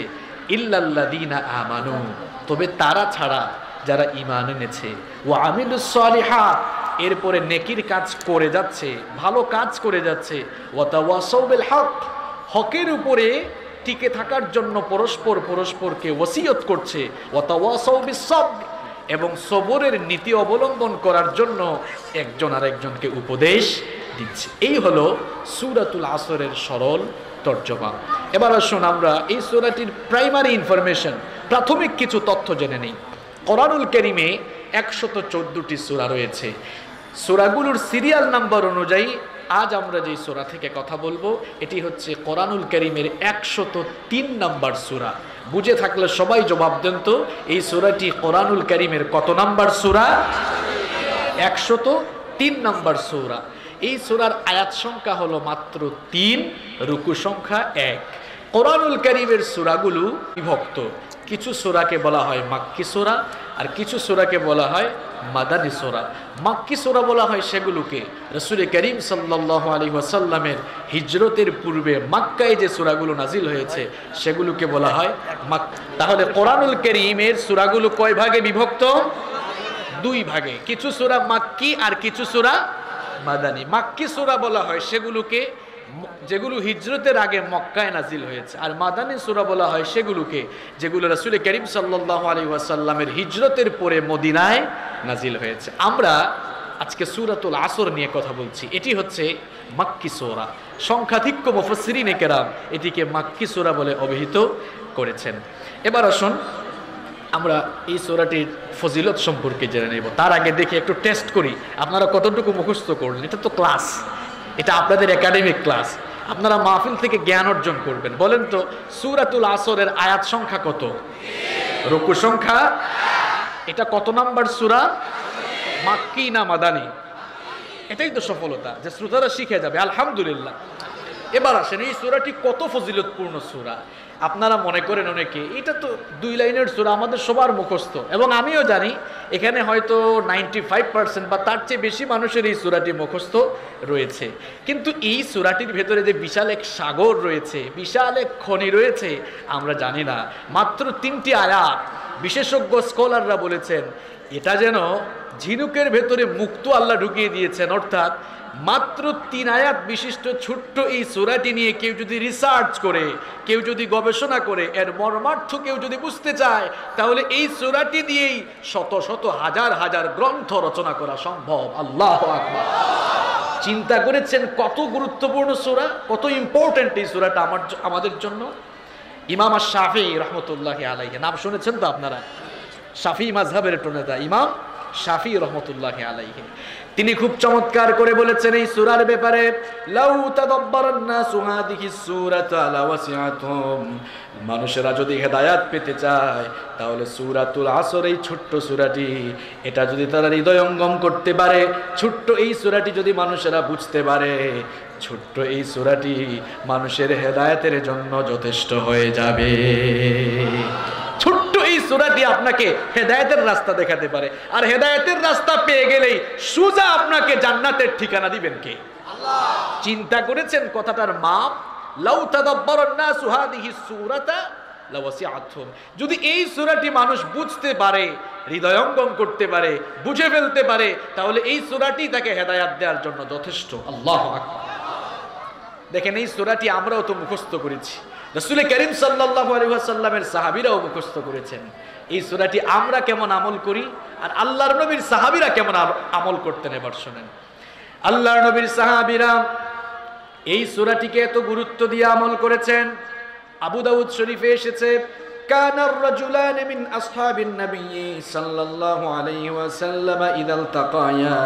ইল্লাল্লাযীনা আমানু, তবে তারা ছাড়া যারা ঈমান এনেছে, ওয়া আমিলুস সালিহাত, এরপরে নেকির কাজ করে যাচ্ছে, ভালো কাজ করে যাচ্ছে, ওয়া তাওয়াসাউ বিল হক, হকের উপরে টিকে থাকার জন্য পরস্পরকে ওসিয়ত করছে, ওয়া তাওয়াসাউ বিস সাবর, এবং সবরের নীতি অবলম্বন করার জন্য একজন আরেকজনকে উপদেশ দিচ্ছে। এই হলো সূরাতুল আসরের সরল তর্জমা। এবার আসুন আমরা এই সূরাটির প্রাইমারি ইনফরমেশন, প্রাথমিক কিছু তথ্য জেনে নিই। কোরআনুল কারীমে 114টি সূরা রয়েছে। সূরাগুলোর সিরিয়াল নাম্বার অনুযায়ী আজ আমরা যেই সূরা থেকে কথা বলবো এটি হচ্ছে কোরআনুল কারীমের 103 নাম্বার সূরা। বুঝে থাকলে সবাই জবাব দেন তো, এই সূরাটি কোরআনুল কারীমের কত নাম্বার সূরা? 103 নাম্বার সূরা। এই সূরার আয়াত সংখ্যা হলো মাত্র 3, রুকু সংখ্যা 1। কোরআনুল কারীমের সূরাগুলো বিভক্ত, কিছু সূরাকে বলা হয় মাক্কি সূরা আর কিছু সূরাকে বলা হয় মাদানী সূরা। মাক্কি সূরা বলা হয় সেগুলোকে রাসূল করিম সাল্লাল্লাহু আলাইহি ওয়াসাল্লামের হিজরতের পূর্বে মক্কায় যে সূরাগুলো নাজিল হয়েছে সেগুলোকে বলা হয় মাক্কি। তাহলে কোরআনুল কারীমের সূরাগুলো কয় ভাগে বিভক্ত? 2 ভাগে। কিছু সূরা মাক্কি আর কিছু সূরা মাদানী। মাক্কি সূরা বলা হয় সেগুলোকে যেগুলো হিজরতের আগে মক্কায় নাজিল হয়েছে, আর মাদানী সূরা বলা হয় সেগুলোকে যেগুলো রাসূল করিম সাল্লাল্লাহু আলাইহি ওয়াসাল্লামের হিজরতের পরে মদিনায় নাজিল হয়েছে। আমরা আজকে সূরাতুল আসর নিয়ে কথা বলছি। এটি হচ্ছে মাক্কি সূরা। সংখ্যাধিক্য মুফাসসিরিনে কেরাম এটিকে মাক্কি সূরা বলে অভিহিত করেছেন। এবার আসুন আমরা এই সূরাটির ফজিলত সম্পর্কে জেনে নেব। তার আগে দেখি একটু টেস্ট করি আপনারা কতটুকু মুখস্থ করলেন। এটা তো ক্লাস, এটা আপনাদের একাডেমিক ক্লাস, আপনারা মাহফিল থেকে জ্ঞান অর্জন করবেন। বলেন তো সূরাতুল আসরের আয়াত সংখ্যা কত? রুকু সংখ্যা? এটা কত নাম্বার সূরা? মাক্কি না মাদানী? এটাই তো সফলতা, যে শ্রোতারা শিখে যাবে আলহামদুলিল্লাহ। এবার আসেন এই সূরাটি কত ফজিলতপূর্ণ সূরা। আপনারা মনে করেন অনেকে এটা তো 2 লাইনের সূরা, আমাদের সবার মুখস্থ, এবং আমিও জানি এখানে হয়তো 95% বা তার চেয়ে বেশি মানুষের এই সূরাটি মুখস্থ রয়েছে। কিন্তু এই সূরাটির ভেতরে যে বিশাল এক সাগর রয়েছে, বিশাল এক খনি রয়েছে আমরা জানি না। মাত্র 3টি আয়াত, বিশেষজ্ঞ স্কলাররা বলেছেন এটা যেন ঝিনুকের ভেতরে মুক্ত আল্লাহ ঢুকিয়ে দিয়েছেন। অর্থাৎ মাত্র 3 আয়াত বিশিষ্ট ছোট্ট এই সূরাটি নিয়ে কেউ যদি রিসার্চ করে, কেউ যদি গবেষণা করে, এর মর্মার্থ কেউ যদি বুঝতে চায়, তাহলে এই সূরাটি দিয়েই শত শত হাজার হাজার গ্রন্থ রচনা করা সম্ভব। আল্লাহু আকবার। চিন্তা করেছেন কত গুরুত্বপূর্ণ সূরা, কত ইম্পর্টেন্ট এই সূরাটা আমাদের জন্য। ইমাম শাফিঈ রাহমাতুল্লাহি আলাইহি, নাম শুনেছেন তো আপনারা? শাফিঈ মাযহাবের নেতা ইমাম শাফিঈ রাহমাতুল্লাহি আলাইহি, তিনি খুব চমৎকার করে বলেছেন এই সূরার ব্যাপারে, লাউ তাদাব্বারান নাসু হাদিহিস সূরাতা লাওয়াসিআতুহুম, মানুষেরা যদি হেদায়েত পেতে চায় তাহলে সূরাতুল আসর, এই ছোট্ট সূরাটি, এটা যদি তারা হৃদয়ঙ্গম করতে পারে, ছোট্ট এই সূরাটি যদি মানুষেরা বুঝতে পারে, ছোট্ট এই সূরাটি মানুষের হেদায়েতের জন্য যথেষ্ট হয়ে যাবে। ছোট্ট এই সূরাটি আপনাকে হেদায়েতের রাস্তা দেখাতে পারে, আর হেদায়েতের রাস্তা পেয়ে গেলেই সোজা আপনাকে জান্নাতের ঠিকানা দিবেন কে? আল্লাহ। চিন্তা করেছেন কথাটার মাপ? লাউ তাদাব্বারান নাসু হাদিহিস সূরাতা লাওয়াসিআতুহুম, যদি এই সূরাটি মানুষ বুঝতে পারে, হৃদয়ঙ্গম করতে পারে, বুঝে ফেলতে পারে, তাহলে এই সূরাটি তাকে হেদায়েত দেওয়ার জন্য যথেষ্ট। আল্লাহু আকবার। দেখেন এই সূরাটি আমরাও তো মুখস্থ করেছি, রাসূল করিম সাল্লাল্লাহু আলাইহি ওয়াসাল্লামের সাহাবীরাও মুখস্থ করেছেন। এই সূরাটি আমরা কেমন আমল করি আর আল্লাহর নবীর সাহাবীরা কেমন আমল করতেন এবার শুনেন। আল্লাহর নবীর সাহাবীরা এই সূরাটিকে এত গুরুত্ব দিয়ে আমল করেছেন। আবু দাউদ শরীফে এসেছে, কানার রাজুলান মিন আসহাবিন নবী সাল্লাল্লাহু আলাইহি ওয়াসাল্লাম ইযা ইলতাকায়া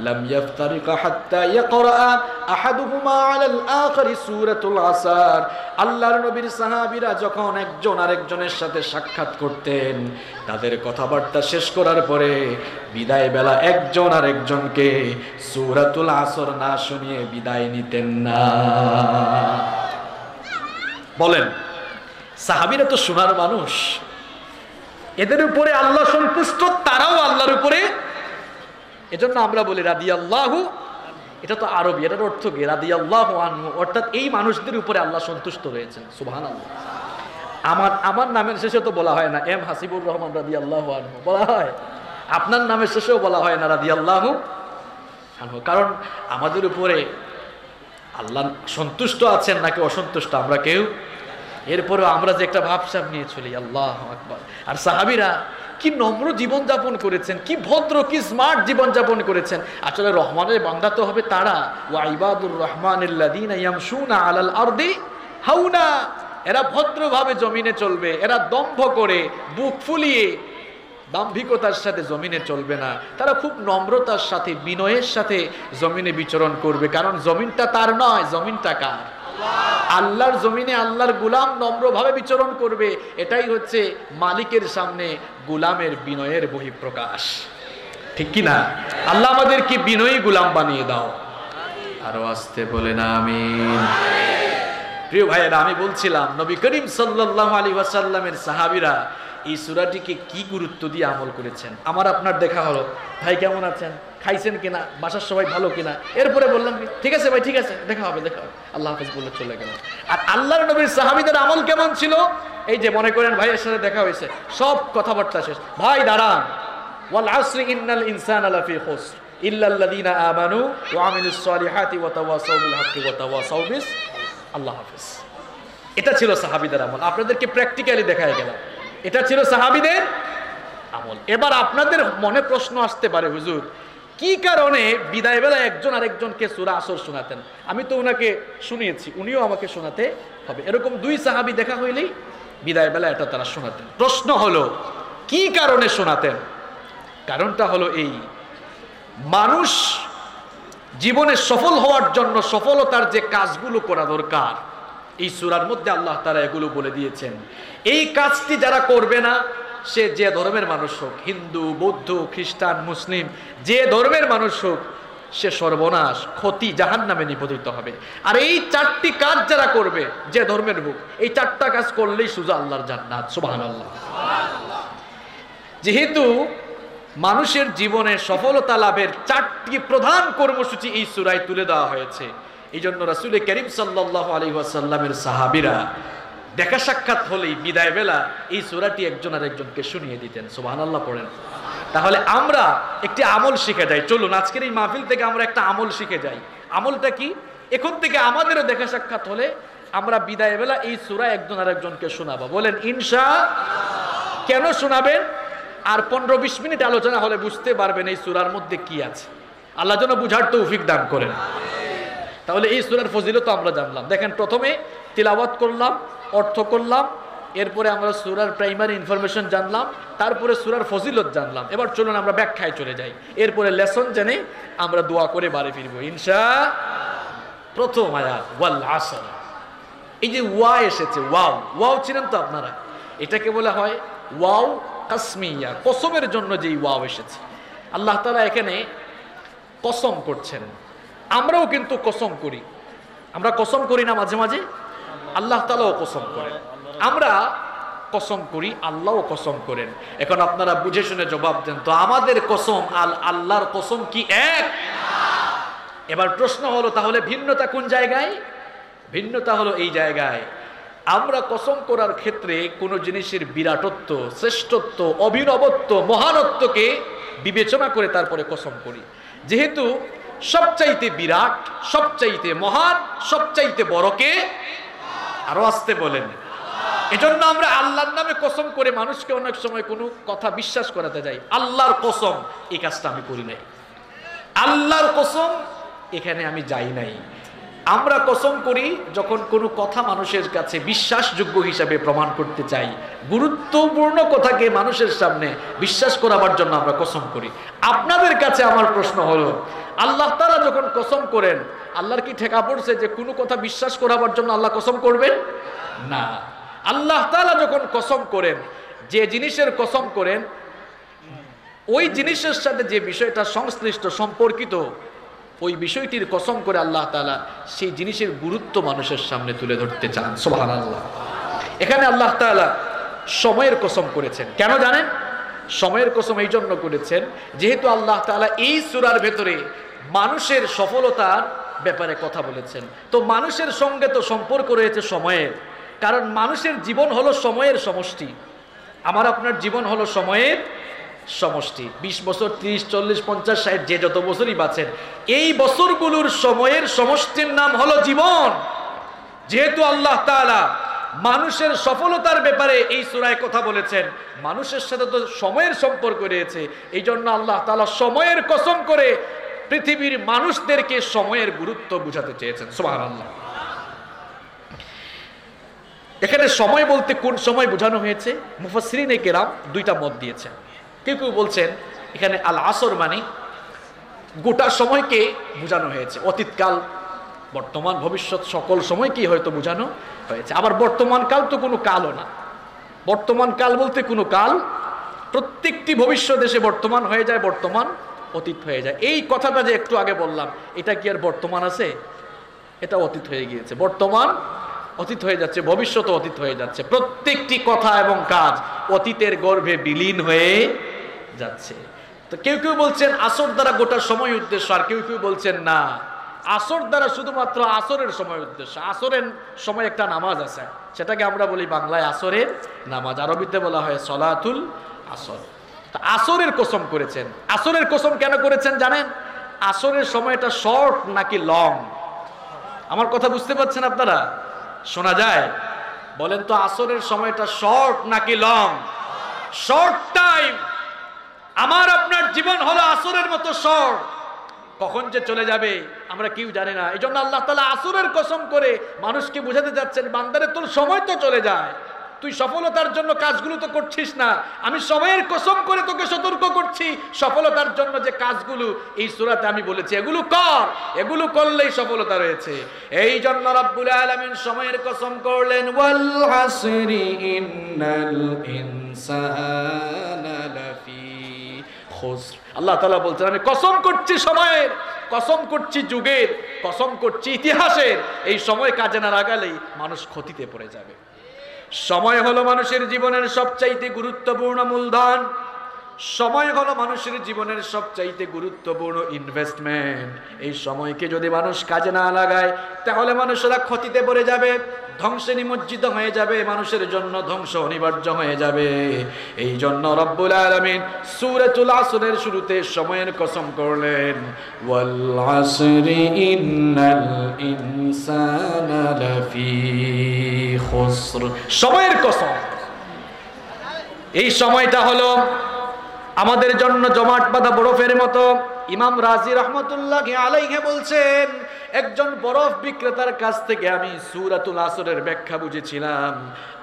লাম ইফতারিকা হাত্তা ইয়াকরা আহাদুহুমা আলাল আখির সূরাতুল আসর। আল্লাহর নবীর সাহাবীরা যখন একজন আরেকজনের সাথে সাক্ষাৎ করতেন, তাদের কথাবার্তা শেষ করার পরে বিদায় বেলা একজন আরেকজনকে সূরাতুল আসর না শুনিয়ে বিদায় নিতেন না। বলেন সাহাবীরা তো সোনার মানুষ, এদের উপরে আল্লাহ সন্তুষ্ট, তারাও আল্লাহর উপরে এজন্য আমরা বলি রাদিয়াল্লাহু, এটা তো আরবি, এটার অর্থ কি? রাদিয়াল্লাহু আনহু, অর্থাৎ এই মানুষদের উপরে আল্লাহ সন্তুষ্ট রয়েছেন। সুবহানাল্লাহ। আমার নামের শেষে তো বলা হয় না এম হাসিবুর রহমান রাদিয়াল্লাহু আনহু, বলা হয়। আপনার নামের শেষেও বলা হয় না রাদিয়াল্লাহু আনহু, কারণ আমাদের উপরে আল্লাহ সন্তুষ্ট আছেন নাকি অসন্তুষ্ট আমরা কেউ। এরপরে আমরা যে একটা ভাবসাব নিয়ে চলি, আল্লাহু আকবার। আর সাহাবীরা কি নম্র জীবনযাপন করেছেন, কি ভদ্র, কি স্মার্ট জীবনযাপন করেছেন। আসলে রহমানের বান্দা তো হবে তারা, ওয়া ইবাদুর রহমানিল্লাযীনা ইয়ামশুনা আলাল আরদি হাওনা, এরা ভদ্রভাবে জমিনে চলবে, এরা দম্ভ করে বুক ফুলিয়ে দাম্ভিকতার সাথে জমিনে চলবে না, তারা খুব নম্রতার সাথে বিনয়ের সাথে জমিনে বিচরণ করবে। কারণ জমিনটা তার নয়, জমিনটা কার? আল্লাহর জমিনে আল্লাহর গোলাম নম্রভাবে বিচরণ করবে, এটাই হচ্ছে মালিকের সামনে গোলামের বিনয়ের বহিঃপ্রকাশ, ঠিক কি না? আল্লাহ আমাদেরকে বিনয়ী গোলাম বানিয়ে দাও। আরো আসতে বলেন আমিন। প্রিয় ভাইয়েরা, আমি বলছিলাম নবী করিম সাল্লাল্লাহু আলাইহি ওয়াসাল্লামের সাহাবীরা এই সূরাটিকে কি গুরুত্ব দিয়ে আমল করেছেন। আমার আপনার দেখা হলো, ভাই কেমন আছেন, খাইছেন কিনা, বাসার সবাই ভালো কিনা, এরপরে বললাম ঠিক আছে ভাই, ঠিক আছে, দেখা হবে, আল্লাহ হাফেজ বলে চলে গেল। আর আল্লাহর নবীর সাহাবীদের আমল কেমন ছিল? এই যে মনে করেন ভাইয়ের সাথে দেখা হয়েছে, সব কথাবার্তা শেষ, ভাই দাঁড়ান, ওয়াল আসরি ইন্নাল ইনসানা লাফি খুসর ইল্লাল্লাযীনা আমানু ওয়া আমিলুস সালিহাতি ওয়া তাওয়াসাউ বিল হাক্কি ওয়া তাওয়াসাউ বিস আল্লাহ হাফেজ। এটা ছিল সাহাবীদের আমল। আপনাদেরকে প্র্যাকটিক্যালি দেখায় গেলাম, এটা ছিল সাহাবীদের আমল। এবার আপনাদের মনে প্রশ্ন আসতে পারে, হুজুর কি কারণে বিদায় বেলা একজন আরেকজনকে সূরা আসর শোনাতেন? আমি তো উনাকে শুনিয়েছি, উনিও আমাকে শোনাতে হবে। এরকম দুই সাহাবী দেখা হইলেই বিদায় বেলা এটা তারা শোনাতেন। প্রশ্ন হলো কি কারণে শোনাতেন? কারণটা হলো এই, মানুষ জীবনে সফল হওয়ার জন্য সফলতার যে কাজগুলো করা দরকার, এই সূরার মধ্যে আল্লাহ তাআলা এগুলো বলে দিয়েছেন। এই কাজটি যারা করবে না, সে যে ধর্মের মানুষ হোক, হিন্দু, বৌদ্ধ, খ্রিস্টান, মুসলিম, যে ধর্মের মানুষ হোক, সে সর্বনাশ, ক্ষতি, জাহান্নামে নিপতিত হবে। আর এই চারটি কাজ যারা করবে, যে ধর্মের হোক, এই চারটা কাজ করলেই সোজা আল্লাহর জান্নাত। সুবহানাল্লাহ। যেহেতু মানুষের জীবনে সফলতা লাভের চারটি প্রধান কর্মসূচি এই সূরায় তুলে দেওয়া হয়েছে, এই জন্য রাসূল করিম সাল্লাল্লাহু আলাইহি ওয়াসাল্লামের সাহাবীরা দেখা সাক্ষাৎ হলেই বিদায় বেলা এই সূরাটি একজন আরেকজনকে শুনিয়ে দিতেন। সুবহানাল্লাহ পড়েন। তাহলে আমরা একটি আমল শিখে যাই। চলুন আজকের এই মাহফিল থেকে আমরা একটা আমল শিখে যাই। আমলটা কি? এখন থেকে আমাদেরও দেখা সাক্ষাৎ হলে আমরা বিদায় বেলা এই সূরা একজন আরেকজনকে শোনাবো। বলেন ইনশাআল্লাহ। কেন শোনাবেন? আর 15-20 মিনিট আলোচনা হলে বুঝতে পারবেন এই সূরার মধ্যে কি আছে। আল্লাহ যেন বুঝার তৌফিক দান করেন। তাহলে এই সূরার ফজিলত আমরা জানলাম। দেখেন, প্রথমে তিলাওয়াত করলাম, অর্থ করলাম, এরপরে আমরা সূরার প্রাইমারি ইনফরমেশন জানলাম, তারপরে সূরার ফজিলত জানলাম। এবার চলুন আমরা ব্যাখ্যায় চলে যাই, এরপরে লেসন জেনে আমরা দোয়া করে বাড়ি ফিরবো ইনশাআল্লাহ। প্রথম আয়াত ওয়াল আসর। এই যে ওয়া এসেছে, ওয়াও, ওয়াও চিনেন তো আপনারা? এটাকে বলা হয় ওয়াও কাসমিয়া, কসমের জন্য যেই ওয়াও এসেছে। আল্লাহ তাআলা এখানে কসম করছেন। আমরাও কিন্তু কসম করি, আমরা কসম করি না মাঝে মাঝে? আল্লাহ তাআলাও কসম করেন, আমরা কসম করি, আল্লাহও কসম করেন। এখন আপনারা বুঝে শুনে জবাব দেন তো, আমাদের কসম আর আল্লাহর কসম কি এক? এবার প্রশ্ন হলো, তাহলে ভিন্নতা কোন জায়গায়? ভিন্নতা হলো এই জায়গায়, আমরা কসম করার ক্ষেত্রে কোনো জিনিসের বিরাটত্ব, শ্রেষ্ঠত্ব, অভিনবত্ব, মহানত্বকে বিবেচনা করে তারপরে কসম করি। যেহেতু সবচাইতে বিরাট, সবচাইতে মহান, সবচাইতে বড়কে, আরো আসতে বলেন, এজন্য আমরা আল্লাহর নামে কসম করে মানুষকে অনেক সময় কোনো কথা বিশ্বাস করাতে যাই। আল্লাহর কসম, এই কাজটা আমি করি নাই। আল্লাহর কসম, এখানে আমি যাই নাই। আমরা কসম করি যখন কোনো কথা মানুষের কাছে বিশ্বাসযোগ্য হিসাবে প্রমাণ করতে চাই, গুরুত্বপূর্ণ কথাকে মানুষের সামনে বিশ্বাস করাবার জন্য আমরা কসম করি। আপনাদের কাছে আমার প্রশ্ন হলো, আল্লাহ তাআলা যখন কসম করেন, আল্লাহর কি ঠেকা পড়ছে যে কোনো কথা বিশ্বাস করাবার জন্য আল্লাহ কসম করবেন? না। আল্লাহ তাআলা যখন কসম করেন, যে জিনিসের কসম করেন, ওই জিনিসের সাথে যে বিষয়টা সংশ্লিষ্ট, সম্পর্কিত, ওই বিষয়টির কসম করে আল্লাহ তাআলা সেই জিনিসের গুরুত্ব মানুষের সামনে তুলে ধরতে চান। সুবহানাল্লাহ। এখানে আল্লাহ তাআলা সময়ের কসম করেছেন। কেন জানেন? সময়ের কসম এই জন্য করেছেন যেহেতু আল্লাহ তাআলা এই সূরার ভেতরে মানুষের সফলতার ব্যাপারে কথা বলেছেন। তো মানুষের সঙ্গে তো সম্পর্ক রয়েছে সময়ের, কারণ মানুষের জীবন হলো সময়ের সমষ্টি। আমার আপনার জীবন হলো সময়ের সমষ্টি। 20 বছর, 30, 40, 50, 60 যে যত বছরই বাঁচেন, এই বছরগুলোর সময়ের সমষ্টির নাম হলো জীবন। যেহেতু আল্লাহ তাআলা মানুষের সফলতার ব্যাপারে এই সূরায় কথা বলেছেন, মানুষের সাথে তো সময়ের সম্পর্ক রয়েছে, এই জন্য আল্লাহ তাআলা সময়ের কসম করে পৃথিবীর মানুষদেরকে সময়ের গুরুত্ব বুঝাতে চেয়েছেন। সুবহানাল্লাহ। এখানে সময় বলতে কোন সময় বোঝানো হয়েছে, মুফাসসিরিনে কেরাম দুইটা মত দিয়েছেন। কেউ কেউ বলছেন এখানে আল আসর মানে গোটা সময়কে বোঝানো হয়েছে, অতীতকাল, বর্তমান, ভবিষ্যৎ সকল সময়কেই হয়তো বোঝানো হয়েছে। আবার বর্তমান কাল তো কোনো কালও না, বর্তমান কাল বলতে কোনো কাল, প্রত্যেকটি ভবিষ্যৎ এসে বর্তমান হয়ে যায়, বর্তমান অতীত হয়ে যায়। এই কথাটা যে একটু আগে বললাম, এটা কি আর বর্তমান আছে? এটা অতীত হয়ে গিয়েছে। বর্তমান অতীত হয়ে যাচ্ছে, ভবিষ্যৎ অতীত হয়ে যাচ্ছে, প্রত্যেকটি কথা এবং কাজ অতীতের গর্ভে বিলীন হয়ে যাচ্ছে। তো কেউ কেউ বলছেন আসর দ্বারা গোটা সময় উদ্দেশ্য, আর কেউ কেউ বলছেন না, আসর দ্বারা শুধুমাত্র আসরের সময় উদ্দেশ্য। আসরের সময় একটা নামাজ আছে, সেটাকে আমরা বলি বাংলায় আসরের নামাজ, আরবিতে বলা হয় সলাতুল আসর। তা আসরের কসম করেছেন। আসরের কসম কেন করেছেন জানেন? আসরের সময়টা শর্ট নাকি লং? আমার কথা বুঝতে পারছেন আপনারা? শোনা যায়? বলেন তো, আসরের সময়টা শর্ট নাকি লং? Short time. আমার আপনার জীবন হলো আসরের মতো শর্ট, কখন যে চলে যাবে আমরা কেউ জানি না। এই জন্য আল্লাহ তাআলা আসরের কসম করে মানুষকে বোঝাতে যাচ্ছেন, বান্দারে তোর সময় তো চলে যায়, তুই সফলতার জন্য কাজগুলো তো করছিস না, আমি সময়ের কসম করে তোকে সতর্ক করছি, সফলতার জন্য যে কাজগুলো এই সূরাতে আমি বলেছি এগুলো কর, এগুলো করলেই সফলতা রয়েছে। এই জন্য রব্বুল আলামিন সময়ের কসম করলেন, ওয়াল আসরি ইন্নাল ইনসানা লাফি খুসর। আল্লাহ তাআলা বলছেন আমি কসম করছি সময়ের, কসম করছি যুগের, কসম করছি ইতিহাসের, এই সময় কাজে না লাগালেই মানুষ ক্ষতিতে পড়ে যাবে। সময় হলো মানুষের জীবনের সবচাইতে গুরুত্বপূর্ণ মূলধন, সময় হলো মানুষের জীবনের সবচাইতে গুরুত্বপূর্ণ ইনভেস্টমেন্ট। এই সময়কে যদি মানুষ কাজে না লাগায় তাহলে মানুষেরা ক্ষতিতে পড়ে যাবে, ধ্বংসে নিমজ্জিত হয়ে যাবে, মানুষের জন্য ধ্বংস অনিবার্য হয়ে যাবে। এই জন্য রব্বুল আলামিন সূরাতুল আসরের শুরুতে সময়ের কসম করলেন, ওয়াল আসরি ইন্নাল ইনসানা লাফি খুসর। সময়ের কসম। এই সময়টা হলো আমাদের জন্য জমাট বাঁধা বরফের মতো। ইমাম রাজি রহমতুল্লাহি আলাইহি বলছেন, একজন বরফ বিক্রেতার কাছ থেকে আমি সূরাতুল আসরের ব্যাখ্যা বুঝেছিলাম।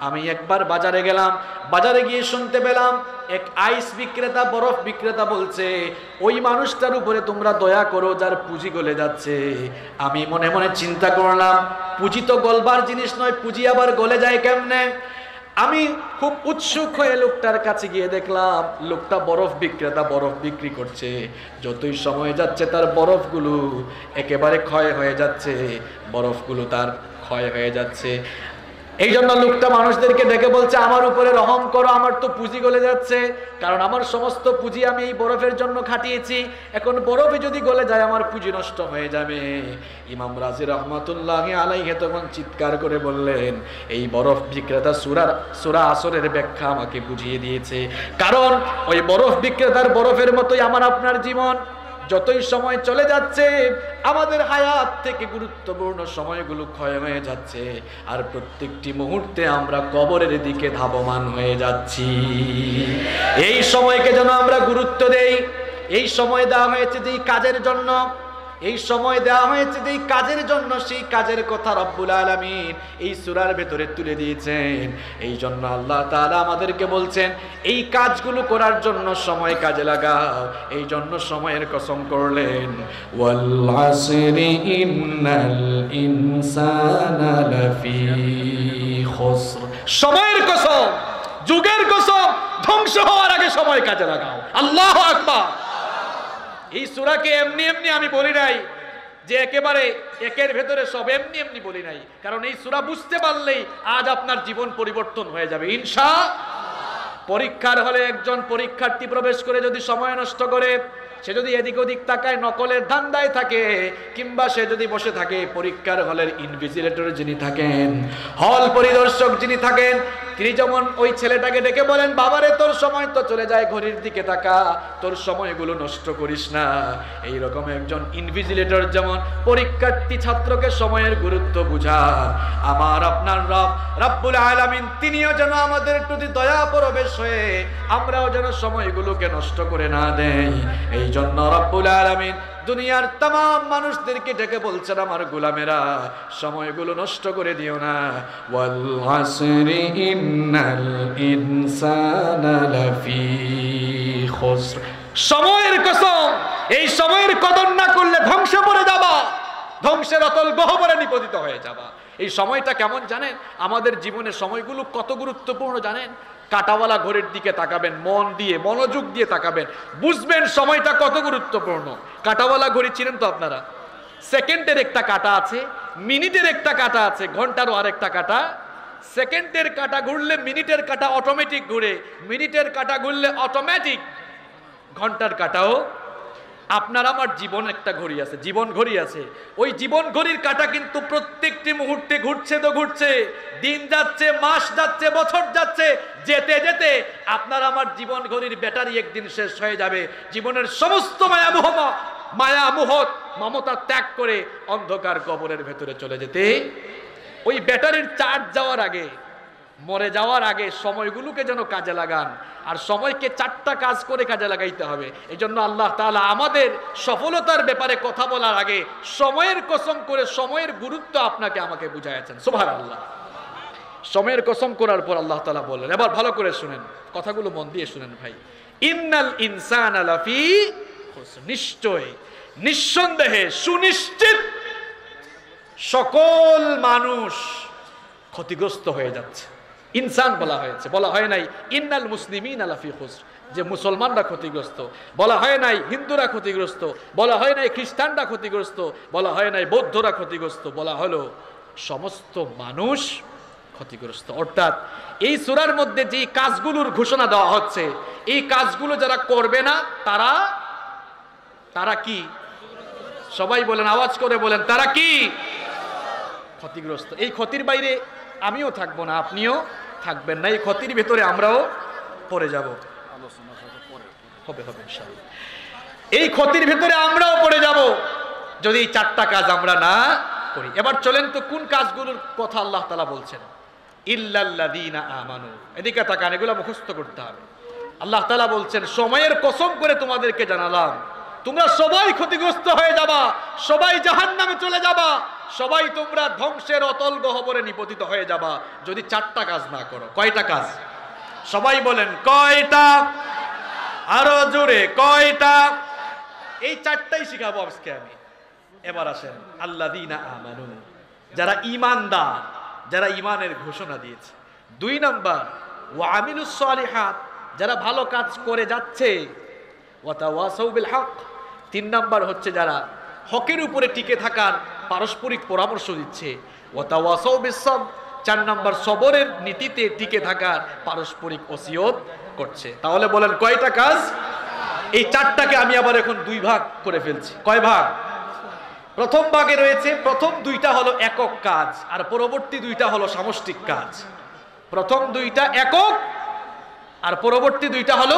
আমি একবার বাজারে গেলাম, বাজারে গিয়ে শুনতে পেলাম এক আইস বিক্রেতা, বরফ বিক্রেতা বলছে, ওই মানুষটার উপরে তোমরা দয়া করো যার পুঁজি গলে যাচ্ছে। আমি মনে মনে চিন্তা করলাম, পুঁজি তো গলবার জিনিস নয়, পুঁজি আবার গলে যায় কেমনে? আমি খুব উৎসুক হয়ে লোকটার কাছে গিয়ে দেখলাম লোকটা বরফ বিক্রেতা, বরফ বিক্রি করছে। যতই সময় যাচ্ছে তার বরফগুলো একেবারে ক্ষয় হয়ে যাচ্ছে, বরফগুলো তার ক্ষয় হয়ে যাচ্ছে। এই জন্য লোকটা মানুষদেরকে ডেকে বলছে, আমার উপরে রহম করো, আমার তো পুঁজি গলে যাচ্ছে, কারণ আমার সমস্ত পুঁজি আমি এই বরফের জন্য খাটিয়েছি, এখন বরফে যদি গলে যায় আমার পুঁজি নষ্ট হয়ে যাবে। ইমাম রাজি রহমাতুল্লাহি আলাইহি তখন চিৎকার করে বললেন, এই বরফ বিক্রেতা সূরা আসরের ব্যাখ্যা আমাকে বুঝিয়ে দিয়েছে। কারণ ওই বরফ বিক্রেতার বরফের মতোই আমার আপনার জীবন, যতই সময় চলে যাচ্ছে আমাদের হায়াত থেকে গুরুত্বপূর্ণ সময়গুলো ক্ষয় হয়ে যাচ্ছে, আর প্রত্যেকটি মুহূর্তে আমরা কবরের দিকে ধাবমান হয়ে যাচ্ছি। এই সময়কে যেন আমরা গুরুত্ব দেই। এই সময় দেওয়া হয়েছে যেই কাজের জন্য, এই সময় দেওয়া হয়েছে যেই কাজের জন্য, সেই কাজের কথা রব্বুল আলামিন এই সূরার ভেতরে তুলে দিয়েছেন। এই জন্য আল্লাহ তাআলা আমাদেরকে বলছেন এই কাজগুলো করার জন্য সময় কাজে লাগাও। এই জন্য সময়ের কসম করলেন, ওয়াল আসরি ইন্নাল ইনসানা লাফি খুসর। সময়ের কসম, যুগের কসম, ধ্বংস হওয়ার আগে সময় কাজে লাগাও। আল্লাহু আকবার। এই সূরাকে এমনি এমনি আমি বলি নাই যে একেবারে একের ভেতরে সব, এমনি এমনি বলি নাই, কারণ এই সূরা বুঝতে পারলেই আজ আপনার জীবন পরিবর্তন হয়ে যাবে ইনশাআল্লাহ। পরীক্ষার হলে একজন পরীক্ষার্থী প্রবেশ করে যদি সময় নষ্ট করে, সে যদি এদিক ওদিক তাকায়, নকলের ধান্দায় থাকে, কিংবা সে যদি বসে থাকে, পরীক্ষার হলের ইনভিজিলেটর যিনি থাকেন, হল পরিদর্শক যিনি থাকেন, তিনি যেমন ওই ছেলেটাকে ডেকে বলেন, বাবারে তোর সময় তো চলে যায়, ঘড়ির দিকে তাকা, তোর সময়গুলো নষ্ট করিস না। এইরকম একজন ইনভিজিলেটর যেমন পরীক্ষার্থী ছাত্রকে সময়ের গুরুত্ব বুঝান, আমার আপনার রব রব্বুল আলামিন তিনিও যেন আমাদের প্রতি দয়া পরবেশ হয়ে আমরাও যেন সময়গুলোকে নষ্ট করে না দেই। এই জন্য রব্বুল আলামিন দুনিয়ার तमाम মানুষদেরকে ডেকে বলছেন, আমার গোলামেরা সময়গুলো নষ্ট করে দিও না। ওয়াল আসরি ইন্নাল ইনসানা লাফি খুসর, সময়ের কসম, এই সময়ের কদর না করলে ধ্বংসে পড়ে যাবা, ধ্বংসের অতল গহ্বরে নিপতিত হয়ে যাবা। এই সময়টা কেমন জানেন? আমাদের জীবনের সময়গুলো কত গুরুত্বপূর্ণ জানেন? কাটাওয়ালা ঘড়ির দিকে তাকাবেন, মন দিয়ে মনোযোগ দিয়ে তাকাবেন, বুঝবেন সময়টা কত গুরুত্বপূর্ণ। কাটাওয়ালা ঘড়ি চিনেন তো আপনারা? সেকেন্ডের একটা কাটা আছে, মিনিটের একটা কাটা আছে, ঘন্টারও আরেকটা কাটা। সেকেন্ডের কাটা ঘুরলে মিনিটের কাটা অটোমেটিক ঘুরে, মিনিটের কাটা ঘুরলে অটোমেটিক ঘন্টার কাটাও। আপনার আমার জীবন একটা ঘড়ি আছে, জীবন ঘড়ি আছে। ওই জীবন ঘড়ির কাটা কিন্তু প্রত্যেকটি মুহূর্তে ঘুরছে তো ঘুরছে, দিন যাচ্ছে, মাস যাচ্ছে, বছর যাচ্ছে, যেতে যেতে আপনার আমার জীবন ঘড়ির ব্যাটারি একদিন শেষ হয়ে যাবে। জীবনের সমস্ত মায়া মোহ মমতা ত্যাগ করে অন্ধকার কবরের ভেতরে চলে যেতে, ওই ব্যাটারির চার্জ যাওয়ার আগে, মরে যাওয়ার আগে সময়গুলোকে যেন কাজে লাগান। আর সময়কে 4টা কাজ করে কাজে লাগাইতে হবে। এই জন্য আল্লাহ তাআলা আমাদের সফলতার ব্যাপারে কথা বলার আগে সময়ের কসম করে সময়ের গুরুত্ব আপনাকে আমাকে বুঝাইছেন। সুবহানাল্লাহ। সময়ের কসম করার পর আল্লাহ তাআলা বললেন, এবার ভালো করে শুনেন, কথাগুলো মন দিয়ে শুনেন ভাই। ইন্নাল ইনসানা লাফি খুসর, নিশ্চয়, নিঃসন্দেহে, সুনিশ্চিত সকল মানুষ ক্ষতিগ্রস্ত হয়ে যাচ্ছে। ইনসান বলা হয়েছে, বলা হয় নাই ইন্নাল মুসলিমিনা লাফি খুসর, যে মুসলমানরা ক্ষতিগ্রস্ত, বলা হয় নাই হিন্দুরা ক্ষতিগ্রস্ত, বলা হয় নাই খ্রিস্টানরা ক্ষতিগ্রস্ত, বলা হয় নাই বৌদ্ধরা ক্ষতিগ্রস্ত, বলা হলো সমস্ত মানুষ ক্ষতিগ্রস্ত। অর্থাৎ এই সূরার মধ্যে যে কাজগুলোর ঘোষণা দেওয়া হচ্ছে, এই কাজগুলো যারা করবে না তারা তারা কি? সবাই বলেন, আওয়াজ করে বলেন, তারা কি? ক্ষতিগ্রস্ত। এই ক্ষতির বাইরে আমিও থাকবো না, আপনিও থাকবেন না, এই ক্ষতির ভেতরে আমরাও পড়ে যাব। হবে হবে ইনশাআল্লাহ। এই ক্ষতির ভেতরে আমরাও পড়ে যাব যদি এই 4টা কাজ আমরা না করি। এবার চলেন তো কোন কাজগুলোর কথা আল্লাহ তাআলা বলছেন। ইল্লাল্লাযীনা আমানু, এদিকে তাকান, এগুলো মুখস্থ করতে হবে। আল্লাহ তাআলা বলছেন, সময়ের কসম করে তোমাদেরকে জানালাম, তোমরা সবাই ক্ষতিগ্রস্ত হয়ে যাবা, সবাই জাহান্নামে চলে যাবা, সবাই তোমরা ধ্বংসের অতল গহ্বরে নিপতিত হয়ে যাবা যদি 4টা কাজ না করো। কয়টা কাজ? সবাই বলেন কয়টা? আরো জোরে কয়টা? এই 4টাই শিখাবো আজকে আমি। এবার আসেন, আল্লাযীনা আমানু, যারা ঈমানদার, যারা ঈমানের ঘোষণা দিয়েছে। 2 নাম্বার ওয়া আমিলুস সালিহাত, যারা ভালো কাজ করে যাচ্ছে। ওয়া তাওয়াসাউ বিল হক, 3 নাম্বার হচ্ছে যারা হকের উপরে টিকে থাকার পারস্পরিক পরামর্শ দিচ্ছে। ওয়া তাওয়াসাউ বিস সাবর, 4 নাম্বার সবরের নীতিতে টিকে থাকার পারস্পরিক ওসিয়ত করছে। তাহলে বলেন কয়টা কাজ? এই 4টাকে আমি আবার এখন 2 ভাগ করে ফেলছি। কয় ভাগ? প্রথম ভাগে রয়েছে, প্রথম 2টা হলো একক কাজ, আর পরবর্তী 2টা হলো সামষ্টিক কাজ। প্রথম 2টা একক, আর পরবর্তী 2টা হলো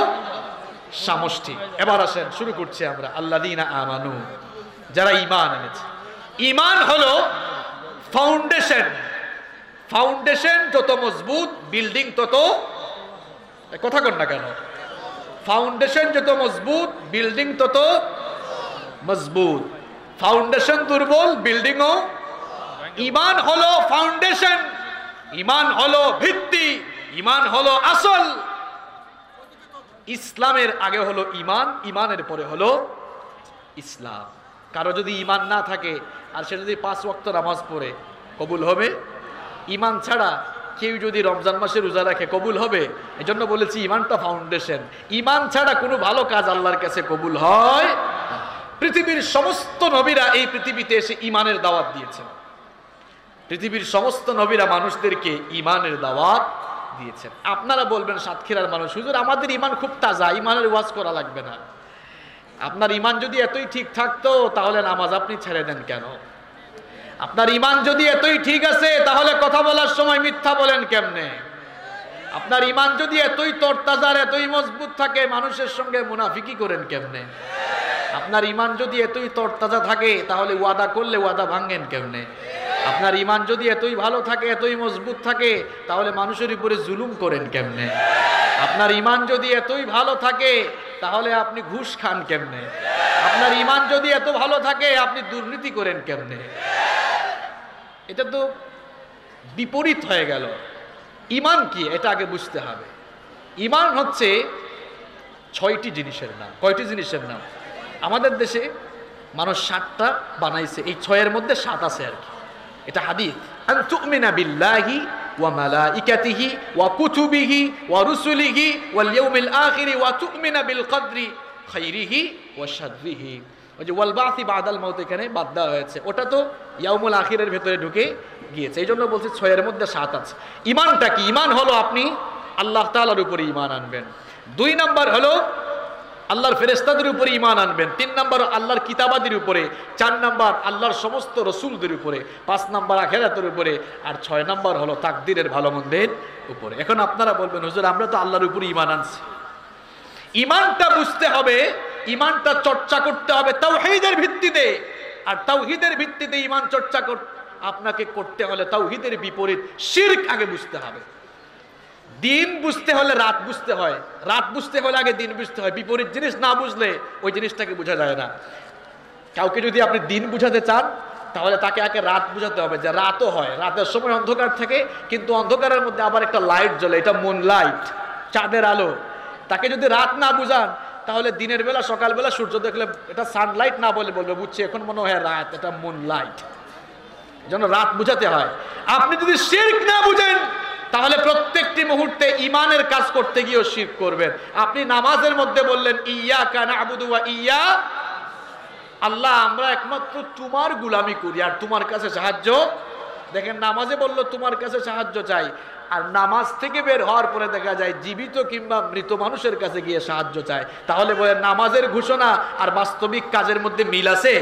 সামষ্টিক। এবার আসেন, শুরু করছি আমরা। আল্লাযীনা আমানু, যারা ঈমান এনেছে। ঈমান হলো ফাউন্ডেশন। ফাউন্ডেশন যত মজবুত, বিল্ডিং তত, কথা কন না কেন? ফাউন্ডেশন যত মজবুত, বিল্ডিং তত মজবুত। ফাউন্ডেশন দুর্বল, বিল্ডিংও। ঈমান হলো ফাউন্ডেশন, ঈমান হলো ভিত্তি, ঈমান হলো আসল। ইসলামের আগে হলো ঈমান, ঈমানের পরে হলো ইসলাম। কারো যদি ঈমান না থাকে আর সে যদি 5 ওয়াক্ত নামাজ পড়ে, কবুল হবে? ঈমান ছাড়া কেউ যদি রমজান মাসে রোজা রাখে, কবুল হবে? এজন্য বলেছি ঈমানটা ফাউন্ডেশন। ঈমান ছাড়া কোনো ভালো কাজ আল্লাহর কাছে কবুল হয় না। পৃথিবীর সমস্ত নবীরা এই পৃথিবীতে এসে ঈমানের দাওয়াত দিয়েছেন। পৃথিবীর সমস্ত নবীরা মানুষদেরকে ঈমানের দাওয়াত দিয়েছেন। আপনারা বলবেন সাতক্ষীরার মানুষ, হুজুর আমাদের ইমান খুব তাজা, ইমানের ওয়াজ করা লাগবে না। আপনার ইমান যদি এতই ঠিক থাকতো তাহলে নামাজ আপনি ছেড়ে দেন কেন? আপনার ইমান যদি এতই ঠিক আছে তাহলে কথা বলার সময় মিথ্যা বলেন কেমনে? আপনার ইমান যদি এতই তরতাজা এতই মজবুত থাকে মানুষের সঙ্গে মুনাফিকি করেন কেমনে? আপনার ইমান যদি এতই তরতাজা থাকে তাহলে ওয়াদা করলে ওয়াদা ভাঙেন কেমনে? আপনার ইমান যদি এতই ভালো থাকে এতই মজবুত থাকে তাহলে মানুষের উপরে জুলুম করেন কেমনে? আপনার ইমান যদি এতই ভালো থাকে তাহলে আপনি ঘুষ খান কেমনে? আপনার ইমান যদি এত ভালো থাকে আপনি দুর্নীতি করেন কেমনে? এটা তো বিপরীত হয়ে গেল। ইমান কি এটা আগে বুঝতে হবে। ইমান হচ্ছে 6টি জিনিসের নাম। কয়টি জিনিসের নাম? আমাদের দেশে মানুষ 7টা বানাইছে, এই 6-এর মধ্যে 7 আছে আর কি। এটা হাদিস। আন তুমিনা বিল্লাহি ওয়া মালাইকাতিহি ওয়া কুতুবিহি ওয়া রুসুলিহি ওয়াল ইয়াউমিল আখির ওয়া তুমিনা বিল কদরি খাইরিহি ওয়া শাররিহি। ওই যে ওয়াল বাসি বাদাল মাউত এখানে বাদ দেওয়া হয়েছে, ওটা তো ইয়াউমুল আখিরের ভেতরে ঢুকে গিয়েছে। এই জন্য বলছি 6-এর মধ্যে 7 আছে। ইমানটা কি? ইমান হলো আপনি আল্লাহ তাআলার উপরে ইমান আনবেন। 2 নাম্বার হলো আল্লাহর ফেরেশতাদের উপরে ইমান আনবেন। 3 নাম্বার আল্লাহর কিতাবাদের উপরে। 4 নাম্বার আল্লাহর সমস্ত রসুলদের উপরে। 5 নাম্বার আখিরাতের উপরে। আর 6 নাম্বার হলো তাকদীরের ভালো মন্দের উপরে। এখন আপনারা বলবেন হুজুর আমরা তো আল্লাহর উপরে ইমান আনছি। ইমানটা বুঝতে হবে, ইমানটা চর্চা করতে হবে তাওহীদের ভিত্তিতে। আর তাওহীদের ভিত্তিতে ইমান চর্চা আপনাকে করতে হলে তাওহীদের বিপরীত শিরক আগে বুঝতে হবে। দিন বুঝতে হলে রাত বুঝতে হয়, রাত বুঝতে হলে আগে দিন বুঝতে হয়। বিপরীত জিনিস না বুঝলে ওই জিনিসটাকে বোঝা যায় না। কাউকে যদি আপনি দিন বুঝাতে চান তাহলে তাকে আগে রাত বুঝাতে হবে, যে রাতও হয়, রাতের সময় অন্ধকার থাকে কিন্তু অন্ধকারের মধ্যে আবার একটা লাইট জ্বলে, এটা মুন লাইট, চাঁদের আলো। তাকে যদি রাত না বুঝান তাহলে দিনের বেলা সকালবেলা সূর্য দেখলে এটা সানলাইট না বলে বলবে বুঝছি এখন মনে হয় রাত, এটা মুন লাইট। যেন রাত বুঝাতে হয়। আপনি যদি শিরক না বুঝেন তাহলে প্রত্যেকটি মুহূর্তে ইমানের কাজ করতে গিয়েও শিরক করবেন। আপনি নামাজের মধ্যে বললেন ইয়্যাকা না'বুদু ওয়া ইয়্যা, আল্লাহ আমরা একমাত্র তোমার গোলামি করি আর তোমার কাছে সাহায্য। দেখেন নামাজে বললো তোমার কাছে সাহায্য চাই, আর নামাজ থেকে বের হওয়ার পরে দেখা যায় জীবিত কিংবা মৃত মানুষের কাছে গিয়ে সাহায্য চায়। তাহলে বলেন নামাজের ঘোষণা আর বাস্তবিক কাজের মধ্যে মিল আছে?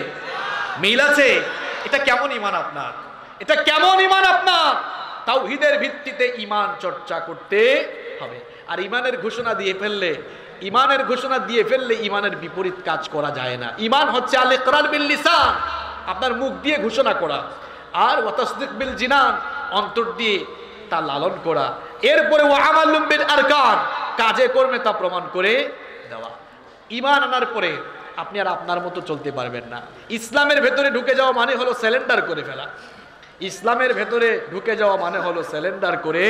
মিল আছে? এটা কেমন ইমান আপনার? এটা কেমন ইমান আপনার? তাওহীদের ভিত্তিতে ইমান চর্চা করতে হবে। আর ইমানের ঘোষণা দিয়ে ফেললে, ইমানের ঘোষণা দিয়ে ফেললে ইমানের বিপরীত কাজ করা যায় না। ইমান হচ্ছে আল ইকরার বিল লিসান, আপনার মুখ দিয়ে ঘোষণা করা, আর ওয়া তাসদীক বিল জিনান, অন্তর দিয়ে তা লালন করা। এরপরে ওয়া আমালুম বিল আরকান, কাজে কর্মে তা প্রমাণ করে দেওয়া। ইমান আনার পরে আপনি আর আপনার মতো চলতে পারবেন না। ইসলামের ভেতরে ঢুকে যাওয়া মানে হলো সারেন্ডার করে ফেলা। ইসলামের ভেতরে ঢুকে যাওয়া মানে হলো সারেন্ডার করে।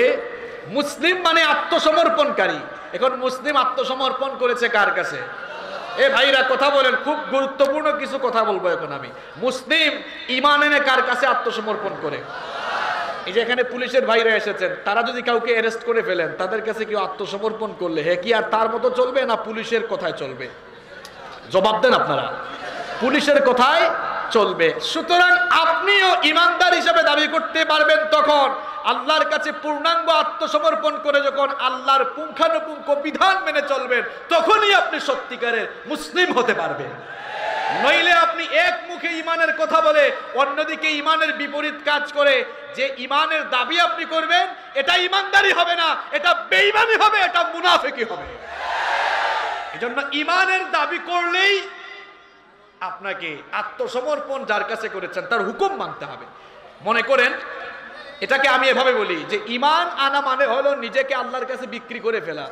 মুসলিম মানে আত্মসমর্পণকারী। এখন মুসলিম আত্মসমর্পণ করেছে কার কাছে? এ ভাইরা কথা বলেন, খুব গুরুত্বপূর্ণ কিছু কথা বলবো এখন আমি। মুসলিম ঈমান এনে কার কাছে আত্মসমর্পণ করে? এই যে এখানে পুলিশের ভাইরা এসেছেন, তারা যদি কাউকে অ্যারেস্ট করে ফেলেন, তাদের কাছে কেউ আত্মসমর্পণ করলে হে কি আর তার মতো চলবে না পুলিশের কথায় চলবে? জবাব দেন আপনারা। পুলিশের কথায় চলবে। সুতরাং আপনিও ইমানদার হিসেবে দাবি করতে পারবেন তখন আল্লাহর কাছে পূর্ণাঙ্গ আত্মসমর্পণ করে, যখন আল্লাহর পুঙ্খানুপুঙ্খ বিধান মেনে চলবেন, তখনই আপনি সত্যিকারের মুসলিম হতে পারবেন। নইলে আপনি এক মুখে ইমানের কথা বলে অন্যদিকে ইমানের বিপরীত কাজ করে যে ইমানের দাবি আপনি করবেন, এটা ইমানদারি হবে না, এটা বেঈমানি হবে, এটা মুনাফিকি হবে। এজন্য ইমানের দাবি করলেই আপনাকে আত্মসমর্পণ যার কাছে করেছেন তার হুকুম মানতে হবে। মনে করেন এটাকে আমি এভাবে বলি যে ইমান আনা মানে হলো নিজেকে আল্লাহর কাছে বিক্রি করে ফেলা।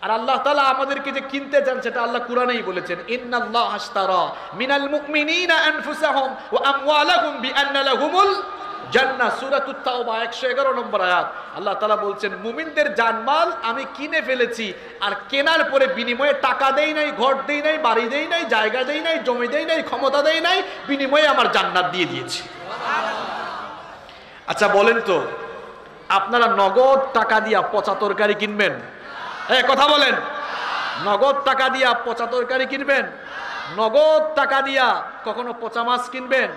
আর আল্লাহ তাআলা আমাদেরকে যে কিনতে চান সেটা আল্লাহ কোরআনেই বলেছেন, ইন্নাল্লাহ আশতারা মিনাল মুমিনিনা আনফুসাহুম ওয়া আমওয়ালাহুম বিআন্না লাহুমুল জান্নাহ, সূরাতুত তাওবা 111 নম্বর আয়াত। আল্লাহ তাআলা বলছেন মুমিনদের জানমাল আমি কিনে ফেলেছি, আর কেনার পরে বিনিময়ে টাকা দেই নাই, ঘর দেই নাই, বাড়ি দেই নাই, জায়গা দেই নাই, জমি দেই নাই, ক্ষমতা দেই নাই, বিনিময়ে আমার জান্নাত দিয়ে দিয়েছি। আচ্ছা বলেন তো, আপনারা নগদ টাকা দিয়া পচা তরকারি কিনবেন? কথা বলেন, নগদ টাকা দিয়া পচা তরকারি কিনবেন? নগদ টাকা দিয়া কখনো পচা মাছ কিনবেন?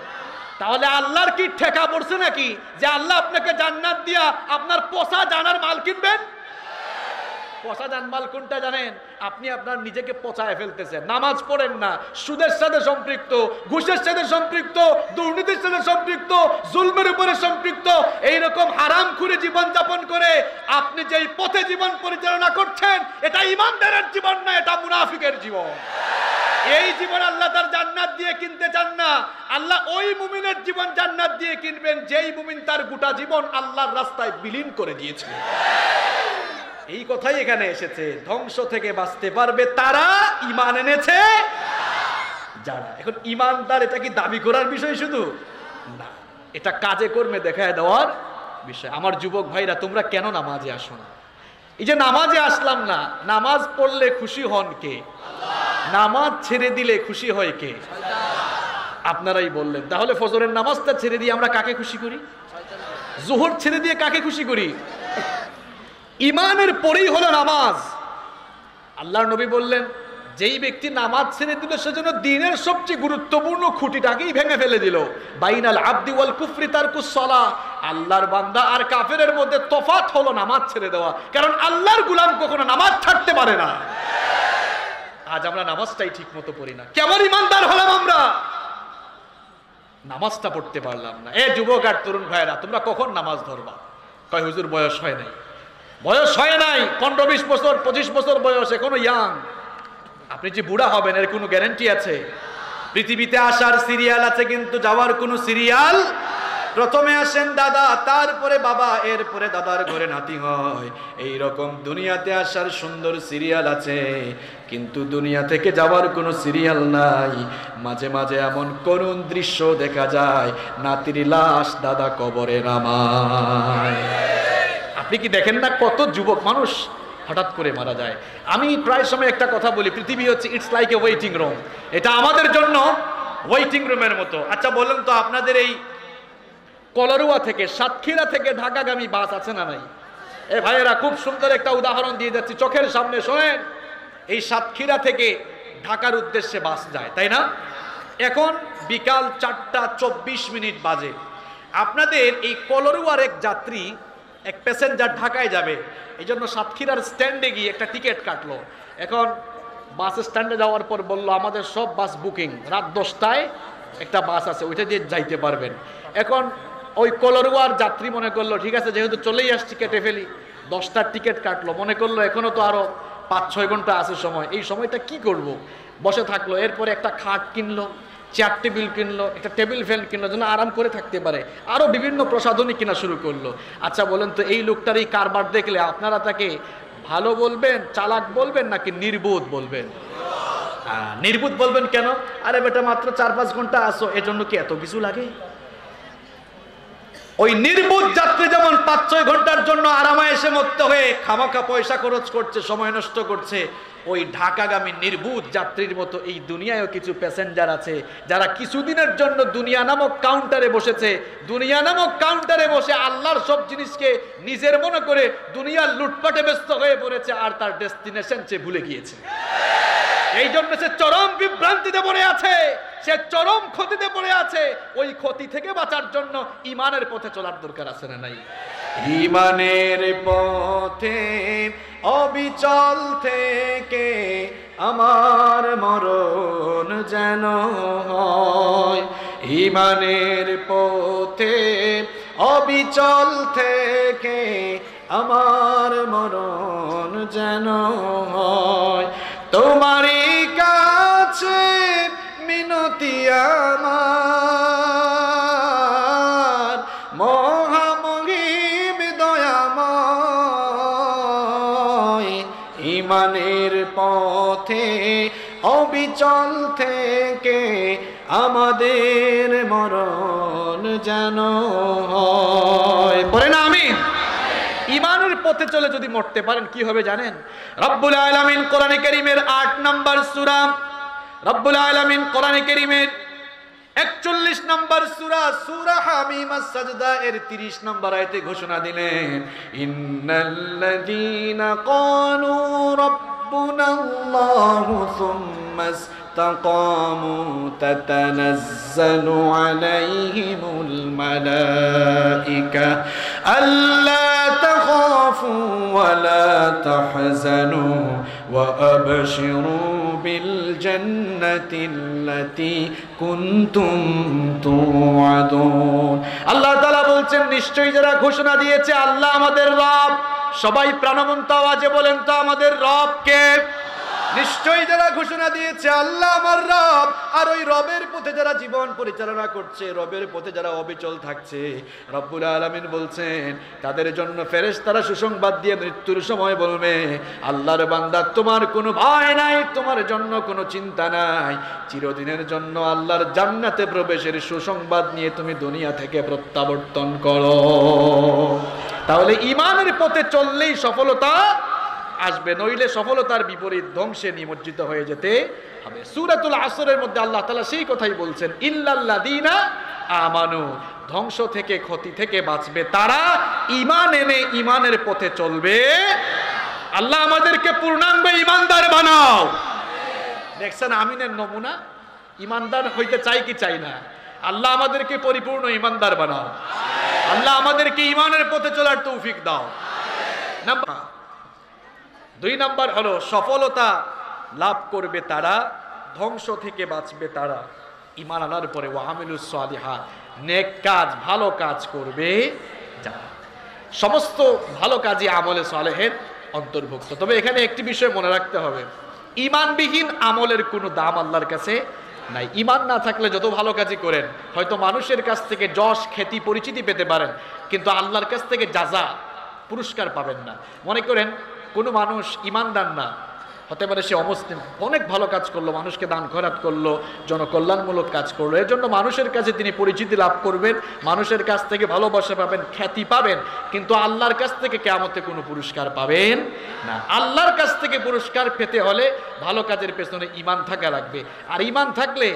তাহলে আল্লাহর কি ঠেকা পড়ছে নাকি যে আল্লাহ আপনাকে জান্নাত দিয়া আপনার পচা জানার মাল কিনবেন? পচা জানমাল কোনটা জানেন? আপনি আপনার নিজেকে পচায় ফেলতেছেন। নামাজ পড়েন না, সুদের সাথে সম্পৃক্ত, ঘুষের সাথে সম্পৃক্ত, দুর্নীতির সাথে সম্পৃক্ত, জুলমের উপরে সম্পৃক্ত, এইরকম হারাম খুরে জীবন যাপন করে আপনি যেই পথে জীবন পরিচালনা করছেন, এটা ইমানদারের জীবন না, এটা মুনাফিকের জীবন। এই জীবন আল্লাহ তার জান্নাত দিয়ে কিনতে চান না। আল্লাহ ওই মুমিনের জীবন জান্নাত দিয়ে কিনবেন যেই মুমিন তার গোটা জীবন আল্লাহর রাস্তায় বিলীন করে দিয়েছে। এই কথাই এখানে এসেছে, ধ্বংস থেকে বাঁচতে পারবে তারা, ঈমান এনেছে যারা। এখন ঈমানদার এটা কি দাবি করার বিষয় শুধু না, এটা কাজে কর্মে দেখায় দেওয়ার বিষয়। আমার যুবক ভাইরা, তোমরা কেন নামাজে আসো না? এই যে নামাজে আসলাম না, নামাজ পড়লে খুশি হন কে? নামাজ ছেড়ে দিলে খুশি হয় কে? আপনারাই বললেন। তাহলে ফজরের নামাজটা ছেড়ে দিয়ে আমরা কাকে খুশি করি? জোহর ছেড়ে দিয়ে কাকে খুশি করি? ঈমানের পরেই হলো নামাজ। আল্লাহর নবী বললেন, যেই ব্যক্তি নামাজ ছেড়ে দিল সেজন্য দ্বীনের সবচেয়ে গুরুত্বপূর্ণ খুঁটিটাকেই ভেঙে ফেলে দিল। বাইনাল আবদি ওয়াল কুফরি তারকুস সালাহ। আল্লাহর বান্দা আর কাফেরের মধ্যে তফাৎ হলো নামাজ ছেড়ে দেওয়া, কারণ আল্লাহর গোলাম কখনো নামাজ ছাড়তে পারে না। আজ আমরা নামাজটাই ঠিক মতো পড়ি না। কেমন ইমানদার হলাম আমরা? নামাজটা পড়তে পারলাম না। এ যুবক আর তরুণ ভাইয়েরা, তোমরা কখন নামাজ ধরবা? কয় হুজুর বয়স হয় নাই। বয়স হয় নাই, 15-20 বছর 25 বছর বয়স, এখনো ইয়াং। আপনি যে বুড়া হবেন এর কোনো গ্যারান্টি আছে? পৃথিবীতে আসার সিরিয়াল আছে, কিন্তু যাওয়ার কোনো সিরিয়াল। প্রথমে আসেন দাদা, তারপরে বাবা, এরপরে দাদার ঘরে নাতি হয়। এই রকম দুনিয়াতে আসার সুন্দর সিরিয়াল আছে, কিন্তু দুনিয়া থেকে যাওয়ার কোনো সিরিয়াল নাই। মাঝে মাঝে এমন করুণ দৃশ্য দেখা যায়, নাতির লাশ দাদা কবরে নামায়। আপনি কি দেখেন না কত যুবক মানুষ হঠাৎ করে মারা যায়? আমি প্রায় সময় একটা কথা বলি, পৃথিবী হচ্ছে it's like a waiting room. এটা আমাদের জন্য ওয়েটিং রুমের মতো। আচ্ছা বলেন তো, আপনাদের এই কলারুয়া থেকে, সাতক্ষীরা থেকে ঢাকাগামী বাস আছে না নাই? এ ভাইয়েরা, খুব সুন্দর একটা উদাহরণ দিয়ে যাচ্ছি চোখের সামনে, শোনেন। এই সাতক্ষীরা থেকে ঢাকার উদ্দেশ্যে বাস যায়, তাই না? এখন বিকাল 4:24 বাজে। আপনাদের এই কলারুয়ার এক যাত্রী, এক প্যাসেঞ্জার ঢাকায় যাবে, এই জন্য সাতক্ষীরার স্ট্যান্ডে গিয়ে একটা টিকিট কাটলো। এখন বাস স্ট্যান্ডে যাওয়ার পর বলল, আমাদের সব বাস বুকিং, রাত 10টায় একটা বাস আছে, ওইটা দিয়ে যাইতে পারবেন। এখন ওই কলারুয়ার যাত্রী মনে করলো, ঠিক আছে, যেহেতু চলেই আসছি কেটে ফেলি। 10টার টিকিট কাটলো, মনে করলো এখনো তো আরো 5-6 ঘন্টা আছে সময়, এই সময়টা কি করব? বসে থাকলো। এরপরে একটা খাট কিনলো, চেয়ার টেবিল কিনলো, একটা টেবিল ফ্যান কিনলো, যেন আরাম করে থাকতে পারে। আরো বিভিন্ন প্রসাধনী কিনা শুরু করলো। আচ্ছা বলেন তো, এই লোকটার এই কারবার দেখলে আপনারা তাকে ভালো বলবেন, চালাক বলবেন, নাকি নির্বোধ বলবেন? নির্বোধ বলবেন কেন? আরে বেটা, মাত্র 4-5 ঘন্টা আসো, এজন্য কি এত কিছু লাগে? ওই নির্বোধ যাত্রী যেমন 5-6 ঘন্টার জন্য আরামায়েশে মত্ত হয়ে খামাখা পয়সা খরচ করছে, সময় নষ্ট করছে, ওই ঢাকাগামী নির্বোধ যাত্রীর মতো এই দুনিয়ায়ও কিছু প্যাসেঞ্জার আছে যারা কিছুদিনের জন্য দুনিয়া নামক কাউন্টারে বসেছে। দুনিয়া নামক কাউন্টারে বসে আল্লাহর সব জিনিসকে নিজের মনে করে দুনিয়ার লুটপাটে ব্যস্ত হয়ে পড়েছে, আর তার ডেস্টিনেশন সে ভুলে গিয়েছে। এই জন্য সে চরম বিভ্রান্তিতে পড়ে আছে, সে চরম ক্ষতিতে পড়ে আছে। ওই ক্ষতি থেকে বাঁচার জন্য ঈমানের পথে চলার দরকার আছে না নাই? ঈমানের পথে অবিচল থেকে আমার মরণ যেন হয়। ঈমানের পথে অবিচল থেকে আমার মরণ যেন হয়। তোমারই কাছে মিনতি আমার, মহামহিম দয়াময়। ঈমানের পথে অবিচল থেকে আমাদের মরণ যেন হয়। পড়ে না আমি? ঈমানের পথে চলে যদি মরতে পারেন কি হবে জানেন? রব্বুল আলামিন কোরআনে কারীমের 8 নম্বর সূরা, রব্বুল আলামিন কোরআনে কারীমের 41 নম্বর সূরা, সূরা হামিম আস-সাজদা এর 30 নম্বর আয়াতে ঘোষণা দিলেন, ইন্নাল্লাযীনা ক্বালু রাব্বুনাল্লাহু সুম্মা ইসতাকামু তাতানাজ্জালু আলাইহিমুল মালাইকা আল্লা তাখাফু ওয়া লা তাহজানু ওয়া আবশিরু বিল জান্নাতিল্লাতী কুনতুম তুআদুন। আল্লাহ তাআলা বলছেন, নিশ্চয়ই যারা ঘোষণা দিয়েছে আল্লাহ আমাদের রব, সবাই প্রাণবন্ত আওয়াজে বলেন তো আমাদের রব কে? নিশ্চয়ই যারা ঘোষণা দিয়েছে আল্লাহ আমার রব, আর ওই রবের পথে যারা জীবন পরিচালনা করছে, রবের পথে যারা অবিচল থাকছে, রব্বুল আলামিন বলছেন তাদের জন্য ফেরেশতারা সুসংবাদ দিয়ে মৃত্যুর সময় বলবে, আল্লাহর বান্দা তোমার কোনো ভয় নাই, তোমার জন্য কোনো চিন্তা নাই, চিরদিনের জন্য আল্লাহর জান্নাতে প্রবেশের সুসংবাদ নিয়ে তুমি দুনিয়া থেকে প্রত্যাবর্তন করো। তাহলে ঈমানের পথে চললেই সফলতা আসবে, নইলে সফলতার বিপরীত ধ্বংসে নিমজ্জিত হয়ে যেতে হবে। সূরাতুল আসরের মধ্যে আল্লাহ তাআলা সেই কথাই বলছেন, ইল্লাল্লাযীনা আমানু, ধ্বংস থেকে ক্ষতি থেকে বাঁচবে তারা ঈমান এনে ঈমানের পথে চলবে। আল্লাহ আমাদেরকে পূর্ণাঙ্গ ঈমানদার বানাও। দেখছেন আমিনের নমুনা, ঈমানদার হইতে চাই কি চাই না? আল্লাহ আমাদেরকে পরিপূর্ণ ঈমানদার বানাও। আল্লাহ আমাদেরকে ঈমানের পথে চলার তৌফিক দাও। দুই নাম্বার হলো সফলতা লাভ করবে তারা, ধ্বংস থেকে বাঁচবে তারা ঈমান আনার পরে ওয়া আমিলুস সালিহাত, নেক কাজ ভালো কাজ করবে যারা। সমস্ত ভালো কাজই আমলে সালেহের অন্তর্ভুক্ত। তবে এখানে একটি বিষয় মনে রাখতে হবে, ঈমানবিহীন আমলের কোনো দাম আল্লাহর কাছে নাই। ঈমান না থাকলে যত ভালো কাজই করেন, হয়তো মানুষের কাছ থেকে যশ খ্যাতি পরিচিতি পেতে পারেন, কিন্তু আল্লাহর কাছ থেকে জাযা পুরস্কার পাবেন না। মনে করেন কোনো মানুষ ঈমানদার না, হতে পারে সে অমুসলিম, অনেক ভালো কাজ করলো, মানুষকে দান খয়রাত করলো, জনকল্যাণমূলক কাজ করলো, এর জন্য মানুষের কাছে তিনি পরিচিতি লাভ করবেন, মানুষের কাছ থেকে ভালোবাসা পাবেন, খ্যাতি পাবেন, কিন্তু আল্লাহর কাছ থেকে কিয়ামতে কোনো পুরস্কার পাবেন না। আল্লাহর কাছ থেকে পুরস্কার পেতে হলে ভালো কাজের পেছনে ঈমান থাকা লাগবে। আর ঈমান থাকলে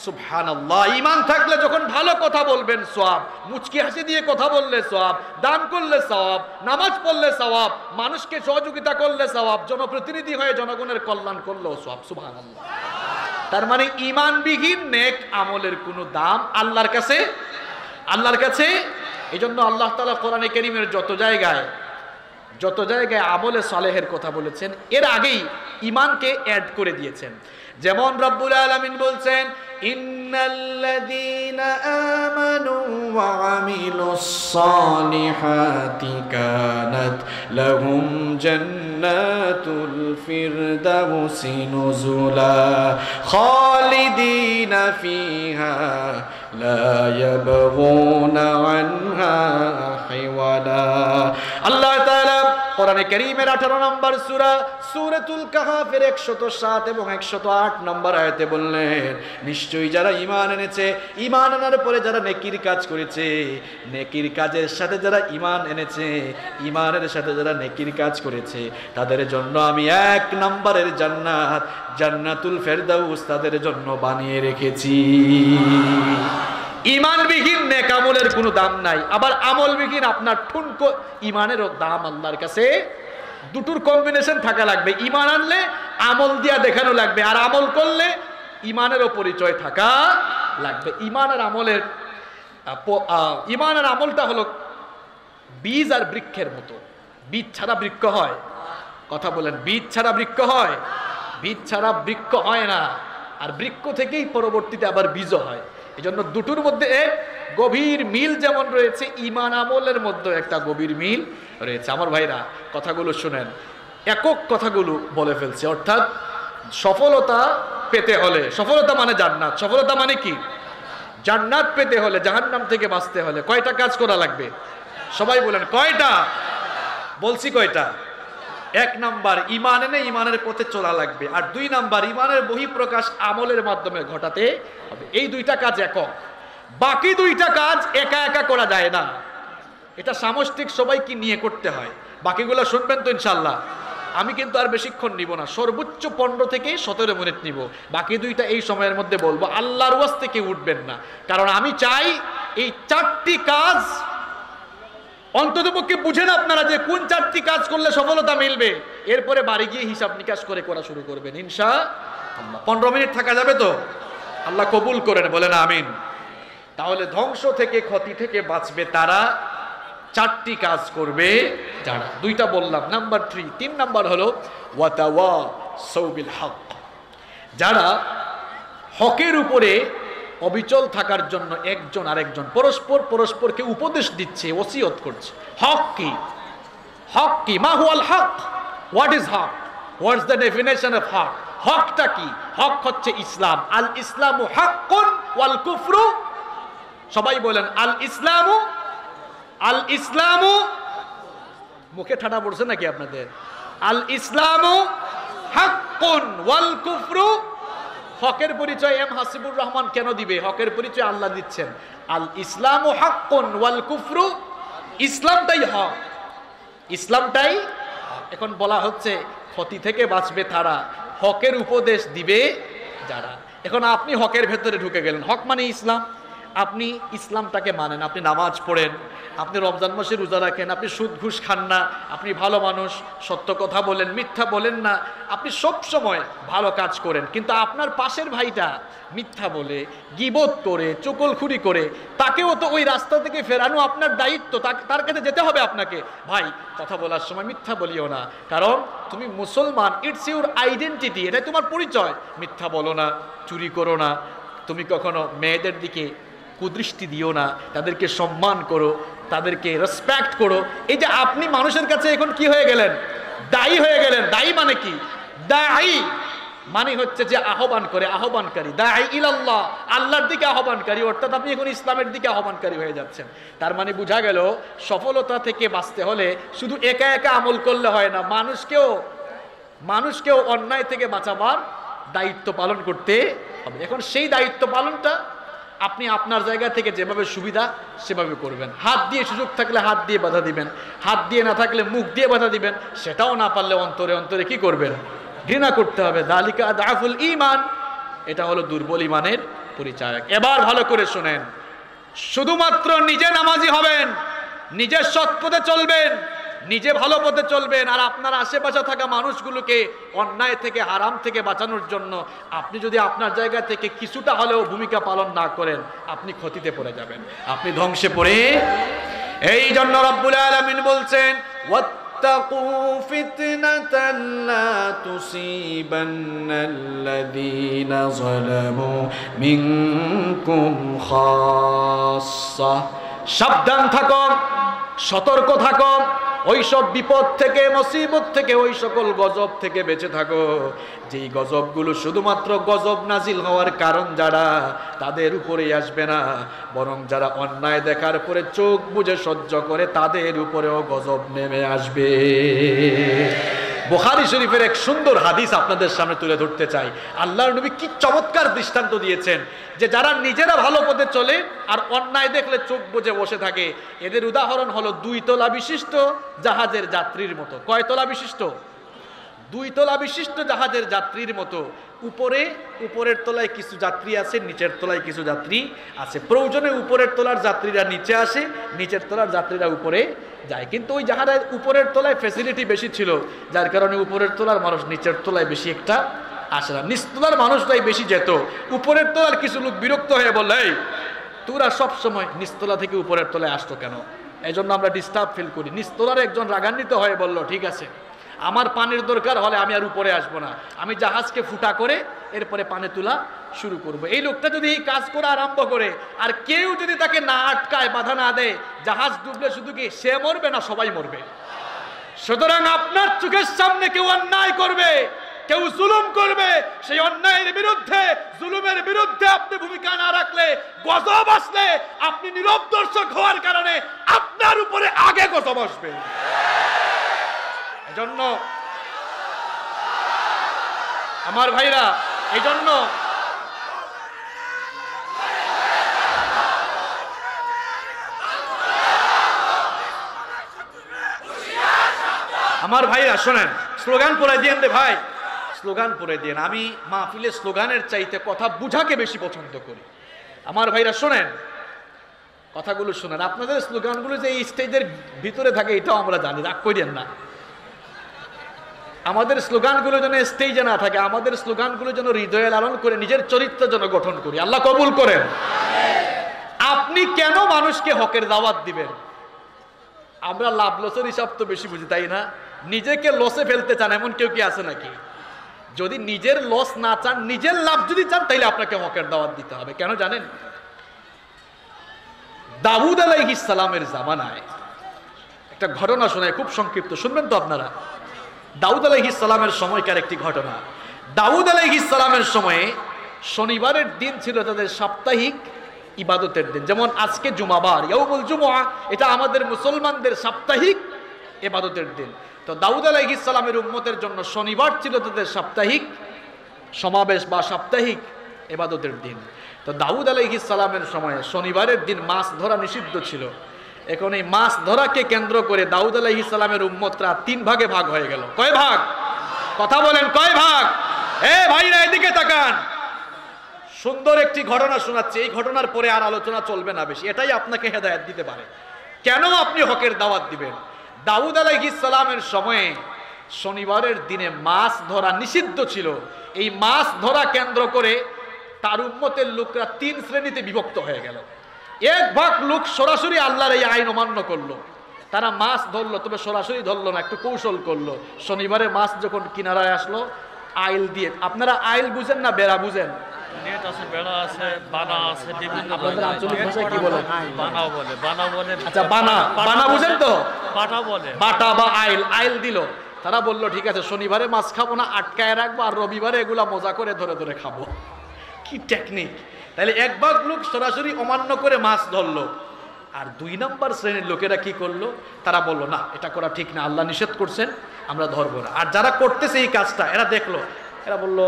সুবহানাল্লাহ, ঈমান থাকলে যখন ভালো কথা বলবেন সওয়াব, মুচকি হাসি দিয়ে কথা বললে সওয়াব, দান করলে সওয়াব, নামাজ পড়লে সওয়াব, মানুষকে সহযোগিতা করলে সওয়াব, জনপ্রতিনিধি হয়ে জনগণের কল্যাণ করলেও সওয়াব। সুবহানাল্লাহ। তার মানে ঈমানবিহীন নেক আমলের কোনো দাম আল্লাহর কাছে। এজন্য আল্লাহ তাআলা কোরআনে কারীমের যত জায়গায় আমলে সালেহের কথা বলেছেন, এর আগেই ঈমানকে অ্যাড করে দিয়েছেন। যেমন রব্বুল আলামিন বলছেন, ইন্নাল্লাযীনা আমানু ওয়া আমিলুস সালিহাতি কানাত লাহুম জান্নাতুল ফিরদাউসি নুজুলা খালিদিনা ফিহা লা ইয়াবগুনা আনহা হিওয়ালা। আল্লাহ তাআলা কোরআনে কারীমের 18 নম্বর সূরা সূরাতুল কাহফের 107 এবং 108 নম্বর আয়াতে বললেন, নিশ্চয়ই যারা ঈমান এনেছে, ঈমান আনার পরে যারা নেকির কাজ করেছে, নেকির কাজের সাথে যারা ঈমান এনেছে, ঈমানের সাথে যারা নেকির কাজ করেছে, তাদের জন্য আমি 1 নম্বরের জান্নাত, জান্নাতুল ফেরদাউস তাদের জন্য বানিয়ে রেখেছি। ঈমানবিহীন নেক আমলের কোনো দাম নাই। আবার আমলবিহীন আপনার ঠুনকো ঈমানেরও দাম আল্লাহর কাছে। দুটোর কম্বিনেশন থাকা লাগবে। ঈমান আনলে আমল দিয়া দেখানো লাগবে, আর আমল করলে ঈমানেরও পরিচয় থাকা লাগবে। ঈমান আর আমলটা হলো বীজ আর বৃক্ষের মতো। বীজ ছাড়া বৃক্ষ হয়? কথা বলেন, বীজ ছাড়া বৃক্ষ হয়? বীজ ছাড়া বৃক্ষ হয় না, আর বৃক্ষ থেকেই পরবর্তীতে আবার বীজও হয়। এজন্য দুটোর মধ্যে এক গভীর মিল যেমন রয়েছে, ঈমান আমলের মধ্যে একটা গভীর মিল রয়েছে। আমার ভাইরা, কথাগুলো শুনেন, একক কথাগুলো বলে ফেলছে। অর্থাৎ সফলতা পেতে হলে, সফলতা মানে জান্নাত, সফলতা মানে কি? জান্নাত পেতে হলে, জাহান্নাম থেকে বাঁচতে হলে কয়টা কাজ করা লাগবে? সবাই বলেন কয়টা? বলছি কয়টা? 1 নাম্বার ঈমান এনে ঈমানের পথে চলা লাগবে, আর 2 নাম্বার ঈমানের বহিঃপ্রকাশ আমলের মাধ্যমে ঘটাতে হবে। এই 2টা কাজ একক, বাকি 2টা কাজ একা একা করা যায় না। এটা সামষ্টিক সবাইকে নিয়ে করতে হয়। বাকিগুলো শুনবেন তো ইনশাআল্লাহ। আমি কিন্তু আর বেশিক্ষণ নিব না, সর্বোচ্চ 15 থেকে 17 মিনিট নিব। বাকি 2টা এই সময়ের মধ্যে বলবো। আল্লাহর ওয়াস্তে কেউ উঠবেন না, কারণ আমি চাই এই 4টি কাজ অন্ততপক্ষে বুঝেন আপনারা যে কোন 4টি কাজ করলে সফলতা মিলবে। এরপরে বাড়ি গিয়ে হিসাব নিকাশ করে করা শুরু করবেন ইনশাআল্লাহ। 15 মিনিট থাকা যাবে তো? আল্লাহ কবুল করেন, বলেন আমিন। তাহলে ধ্বংস থেকে ক্ষতি থেকে বাঁচবে তারা, চারটি কাজ করবে যারা, দুইটা বললাম। নাম্বার 3, 3 নাম্বার হলো ওয়াতাওয়াসাউ বিল হক, যারা হকের উপরে অবিচল থাকার জন্য একজন আরেকজন পরস্পরকে উপদেশ দিচ্ছে, ওসিয়ত করছে। হক কি? হক কি? মা হুয়াল হক? হোয়াট ইজ হক? হোয়াটস দ্য ডেফিনেশন অফ হক? হকটা কি? হক হচ্ছে ইসলাম। আল ইসলামু হাক্কুন ওয়াল কুফরু, সবাই বলেন আল ইসলামু, আল ইসলামু, মুখে ঠাডা পড়ছে নাকি আপনাদের? আল ইসলামু হাক্কুন ওয়াল কুফরু, হকের পরিচয় এম হাসিবুর রহমান কেন দিবে? হকের পরিচয় আল্লাহ দিচ্ছেন। আল ইসলামু হাক্কুন ওয়াল কুফরু, ইসলামটাই হক, ইসলামটাই। এখন বলা হচ্ছে ক্ষতি থেকে বাঁচবে তারা, হকের উপদেশ দিবে যারা। এখন আপনি হকের ভেতরে ঢুকে গেলেন, হক মানে ইসলাম, আপনি ইসলামটাকে মানেন, আপনি নামাজ পড়েন, আপনি রমজান মাসে রোজা রাখেন, আপনি সুদ ঘুষ খান না, আপনি ভালো মানুষ, সত্য কথা বলেন, মিথ্যা বলেন না, আপনি সব সময় ভালো কাজ করেন। কিন্তু আপনার পাশের ভাইটা মিথ্যা বলে, গীবত করে, চুগলখুরি করে, তাকেও তো ওই রাস্তা থেকে ফেরানো আপনার দায়িত্ব। তার কাছে যেতে হবে আপনাকে, ভাই কথা বলার সময় মিথ্যা বলিও না, কারণ তুমি মুসলমান, ইটস ইউর আইডেন্টিটি, এটাই তোমার পরিচয়। মিথ্যা বলো না, চুরি করো না, তুমি কখনো মেয়েদের দিকে কুদৃষ্টি দিও না, তাদেরকে সম্মান করো, তাদেরকে রেসপেক্ট করো। এই যে আপনি মানুষের কাছে এখন কি হয়ে গেলেন? দায়ী হয়ে গেলেন। দায়ী মানে কি? দায়ী মানে হচ্ছে যে আহ্বান করে, আহ্বানকারী। দায়ী ইলাল্লাহ, আল্লাহর দিকে আহ্বানকারী, অর্থাৎ আপনি এখন ইসলামের দিকে আহ্বানকারী হয়ে যাচ্ছেন। তার মানে বোঝা গেল সফলতা থেকে বাঁচতে হলে শুধু একা একা আমল করলে হয় না, মানুষকেও অন্যায় থেকে বাঁচাবার দায়িত্ব পালন করতে হবে। এখন সেই দায়িত্ব পালনটা আপনি আপনার জায়গা থেকে যেভাবে সুবিধা সেভাবে করবেন। হাত দিয়ে সুযোগ থাকলে হাত দিয়ে বাধা দিবেন, হাত দিয়ে না থাকলে মুখ দিয়ে বাধা দিবেন, সেটাও না পারলে অন্তরে অন্তরে কি করবেন? ঘৃণা করতে হবে। যালিকা আদআফুল ঈমান, এটা হলো দুর্বল ঈমানের পরিচায়ক। এবার ভালো করে শুনেন, শুধুমাত্র নিজে নামাজি হবেন, নিজের সৎ পথে চলবেন, নিজে ভালো পথে চলবেন, আর আপনার আশেপাশে থাকা মানুষগুলোকে অন্যায় থেকে, হারাম থেকে বাঁচানোর জন্য আপনি যদি আপনার জায়গা থেকে কিছুটা হলেও ভূমিকা পালন না করেন, আপনি ক্ষতিতে পড়ে যাবেন, আপনি ধ্বংসে পড়ে। এই জন্য রব্বুল আলামিন বলছেন ওয়াত্তাকু ফিতনাতান লা তুসিবান্নাল্লাযীনা যালামু মিনকুম খাসসা, সাবধান থাকো, সতর্ক থাকো, ওই সব বিপদ থেকে, মুসিবত থেকে, ওই সকল গজব থেকে বেঁচে থাকো যেই গজবগুলো শুধুমাত্র গজব নাজিল হওয়ার কারণ যারা, তাদের উপরেই আসবে না, বরং যারা অন্যায় দেখার পরে চোখ বুজে সহ্য করে তাদের উপরেও গজব নেমে আসবে। বুখারী শরীফের এক সুন্দর হাদিস আপনাদের সামনে তুলে ধরতে চাই। আল্লাহর নবী কি চমৎকার দৃষ্টান্ত দিয়েছেন যে যারা নিজেরা ভালো পথে চলে আর অন্যায় দেখলে চোখ বুজে বসে থাকে, এদের উদাহরণ হলো 2 তলা বিশিষ্ট জাহাজের যাত্রীর মতো। কয় তলা বিশিষ্ট? 2 তলা বিশিষ্ট জাহাজের যাত্রীর মতো। উপরের তলায় কিছু যাত্রী আছে, নিচের তলায় কিছু যাত্রী আছে। প্রয়োজনে উপরের তলার যাত্রীরা নিচে আসে, নিচের তলার যাত্রীরা উপরে যায়। কিন্তু ওই জাহাজের উপরের তলায় ফ্যাসিলিটি বেশি ছিল, যার কারণে উপরের তলার মানুষ নিচের তলায় বেশি একটা আসে না, নিচতলার মানুষরাই বেশি যেত। উপরের তলার কিছু লোক বিরক্ত হয়ে বলল, এই তোরা সবসময় নিচতলা থেকে উপরের তলায় আসতো কেন? এই জন্য আমরা ডিস্টার্ব ফিল করি। নিচতলার একজন রাগান্বিত হয়ে বলল, ঠিক আছে, আমার পানির দরকার হলে আমি আর উপরে আসবো না, আমি জাহাজকে ফুটা করে এরপরে পানি তোলা শুরু করব। এই লোকটা যদি এই কাজ করা আরম্ভ করে আর কেউ যদি তাকে না আটকায়, বাধা না দেয়, জাহাজ ডুবলে শুধু কি সে মরবে না সবাই মরবে। সুতরাং আপনার চোখের সামনে কেউ অন্যায় করবে, কেউ জুলুম করবে, সেই অন্যায়ের বিরুদ্ধে, জুলুমের বিরুদ্ধে আপনি ভূমিকা না রাখলে, গজব আসলে আপনি নীরব দর্শক হওয়ার কারণে আপনার উপরে আগে গজব আসবে। এজন্য আমার ভাইরা, এজন্য আমার ভাইরা শোনেন, স্লোগান পড়ে দিয়েন রে ভাই, স্লোগান পড়ে দিয়েন। আমি মাহফিলে স্লোগানের চাইতে কথা বুঝাকে বেশি পছন্দ করি। আমার ভাইরা শোনেন, কথাগুলো শোনেন। আপনাদের স্লোগানগুলো যে এই স্টেজের ভিতরে থাকে এটাও আমরা জানি, রাগ করিয়েন না। আমাদের স্লোগানগুলো যেন স্টেজে না থাকে, আমাদের স্লোগানগুলো যেন হৃদয়ে লালন করে নিজের চরিত্র যেন গঠন করি। আল্লাহ কবুল করেন। আপনি কেন মানুষকে হকের দাওয়াত দিবেন? আমরা লাভ লসের হিসাব তো বেশি বুঝি, তাই না? নিজেকে লসে ফেলতে চান এমন কেউ কি আছে নাকি? যদি নিজের লস না চান, নিজের লাভ যদি চান, তাইলে আপনাকে হকের দাওয়াত দিতে হবে। কেন জানেন? দাউদ আলাইহিস সালামের জামানায় একটা ঘটনা শোনায়, খুব সংক্ষিপ্ত, শুনবেন তো আপনারা? দাউদ আলাইহিস সালামের সময়কার একটি ঘটনা। দাউদ আলাইহিস সালামের সময়ে শনিবারের দিন ছিল তাদের সাপ্তাহিক ইবাদতের দিন। যেমন আজকে জুমাবার, ইয়াউমুল জুমআ, এটা আমাদের মুসলমানদের সাপ্তাহিক ইবাদতের দিন। তো দাউদ আলাইহিস সালামের উম্মতের জন্য শনিবার ছিল তাদের সাপ্তাহিক সমাবেশ বা সাপ্তাহিক ইবাদতের দিন। তো দাউদ আলাইহিস সালামের সময়ে শনিবারের দিন মাছ ধরা নিষিদ্ধ ছিল। এখন এই মাছ ধরাকে কেন্দ্র করে দাউদ আলাইহিস সালামের উম্মতরা 3 ভাগে ভাগ হয়ে গেল। কয় ভাগ? কথা বলেন, কয় ভাগ? ভাইরা এদিকে তাকান, সুন্দর একটি ঘটনা শোনাচ্ছে। এই ঘটনার পরে আর আলোচনা চলবে না বেশি, এটাই আপনাকে হেদায়েত দিতে পারে কেন আপনি হকের দাওয়াত দিবেন। দাউদ আলাইহিস সালামের সময়ে শনিবারের দিনে মাছ ধরা নিষিদ্ধ ছিল। এই মাছ ধরা কেন্দ্র করে তার উম্মতের লোকরা 3 শ্রেণীতে বিভক্ত হয়ে গেল। এক ভাগ লোক সরাসরি আল্লাহর এই আইন অমান্য করলো, তারা মাছ ধরলো, তবে সরাসরি ধরলো না, একটু কৌশল করলো। শনিবারে মাছ যখন কিনারায় আসলো, আইল দিয়ে, আপনারা আইল বুঝেন না বেড়া বুঝেন? নেট আছে, বেড়া আছে, বানা আছে, বিভিন্ন আপনাদের আঞ্চলিক ভাষায় কি বলে? বানা বলে, বানা বলে। আচ্ছা, বানা, বানা বুঝেন তো? বাটা বলে, বাটা বা আইল, আইল দিল। তারা বললো ঠিক আছে, শনিবারে মাছ খাবো না, আটকায় রাখবো, আর রবিবারে এগুলা মজা করে ধরে ধরে খাবো। কি টেকনিক! তাহলে এক ভাগ লোক সরাসরি অমান্য করে মাছ ধরলো, আর 2 নম্বর শ্রেণীর লোকেরা কি করলো? তারা বললো না, এটা করা ঠিক না, আল্লাহ নিষেধ করছেন, আমরা ধরবো না। আর যারা করতেছে এই কাজটা, এরা দেখলো, এরা বললো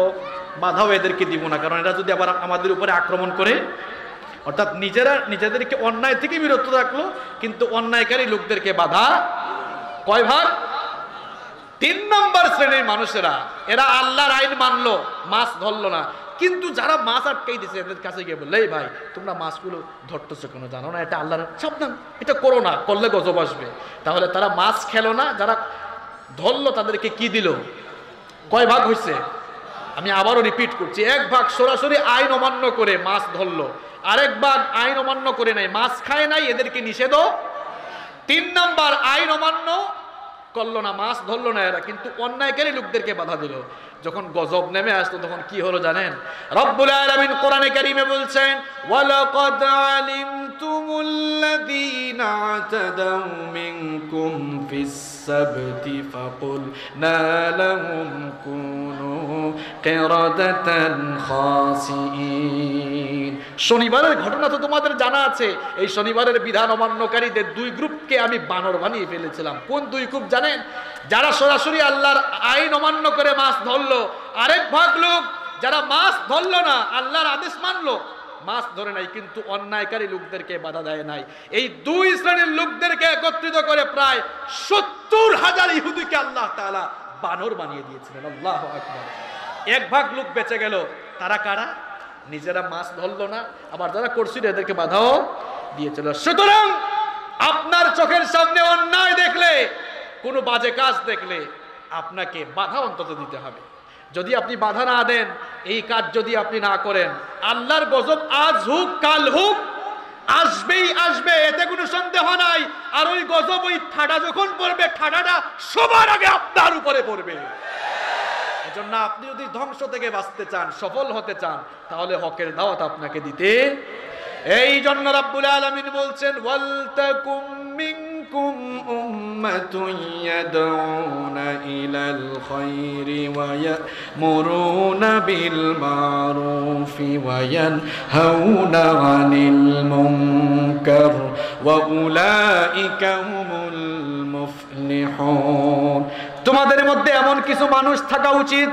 বাধাও এদেরকে দিব না, কারণ এরা যদি আবার আমাদের উপরে আক্রমণ করে, অর্থাৎ নিজেদেরকে অন্যায় থেকে বিরত রাখলো, কিন্তু অন্যায়কারী লোকদেরকে বাধা। কয় ভাগ? 3 নম্বর শ্রেণীর মানুষেরা, এরা আল্লাহর আইন মানলো, মাছ ধরলো না, কিন্তু যারা মাছ আটকাই দিছে এদের কাছে গিয়ে বললো, এই ভাই তোমরা মাছগুলো ধরতেছো কেন? জানো না এটা আল্লাহর সাবধান, এটা করো না, করলে গজব আসবে। তাহলে তারা মাছ খেলো না। যারা ধরলো তাদেরকে কি দিল? কয় ভাগ হয়েছে? আমি আবারও রিপিট করছি, এক ভাগ সরাসরি আইন অমান্য করে মাছ ধরলো, আরেক ভাগ আইন অমান্য করে নাই, মাছ খায় নাই, এদেরকে নিষেধও। 3 নম্বর আইন অমান্য করলো না, মাছ ধরলো না এরা, কিন্তু অন্যায়কারী লোকদেরকে বাধা দিল। যখন গজব নেমে আসতো তখন কি হলো জানেন? রব্বুল আলামিন কোরআনে কারীমে বলছেন, ওয়ালাকাদ আলিমতুমুল্লাযীনা আতাদাউ মিনকুম ফিস সাবতি ফাকুলনা লাহুম কুনু কিরাদাতান খাসিইন। শনিবারের ঘটনা তো তোমাদের জানা আছে। এই শনিবারের বিধান অমান্যকারীদের 2 গ্রুপকে আমি বানর বানিয়ে ফেলেছিলাম। কোন 2 গ্রুপ জানেন? যারা সরাসরি আল্লাহর আইন অমান্য করে মাছ ধরলো, আরেক ভাগ লোক যারা মাছ ধরলো না, আল্লাহর আদেশ মানলো, মাছ ধরে নাই, কিন্তু অন্যায়কারী লোকদেরকে বাধা দেয় নাই। এই 2 শ্রেণীর লোকদেরকে একত্রিত করে প্রায় 70,000 ইহুদিকে আল্লাহ তাআলা বানর বানিয়ে দিয়েছিলেন। আল্লাহু আকবার। এক ভাগ লোক বেঁচে গেল। তারা কারা? নিজেরা মাছ ধরলো না, আবার যারা করছিল এদেরকে বাধাও দিয়েছিল। সুতরাং আপনার চোখের সামনে অন্যায় দেখলে, কোনো বাজে কাজ দেখলে আপনাকে বাধা অন্তত দিতে হবে। যদি আপনি বাধা না দেন, এই কাজ যদি আপনি না করেন, আল্লাহর গজব আজ হোক কাল হোক আসবেই আসবে, এতে কোনো সন্দেহ নাই। আর ওই গজব, ওই ঠাডা যখন পড়বে, ঠাডাটা সবার আগে আপনার উপরে পড়বে। এজন্য আপনি যদি ধ্বংস থেকে বাঁচতে চান, সফল হতে চান, তাহলে হকের দাওয়াত আপনাকে দিতে। এই জন্য রাব্বুল আলামিন বলছেন, ওয়ালতাকুম মিনকুম উম্মাতুন ইয়াদউনা ইলাল খায়রি ওয়া ইয়ামুরুনা বিল মারুফি ওয়া ইয়ানহাউনা আনিল মুনকার ওয়া উলাইকা হুমুল মুফলিহুন। তোমাদের মধ্যে এমন কিছু মানুষ থাকা উচিত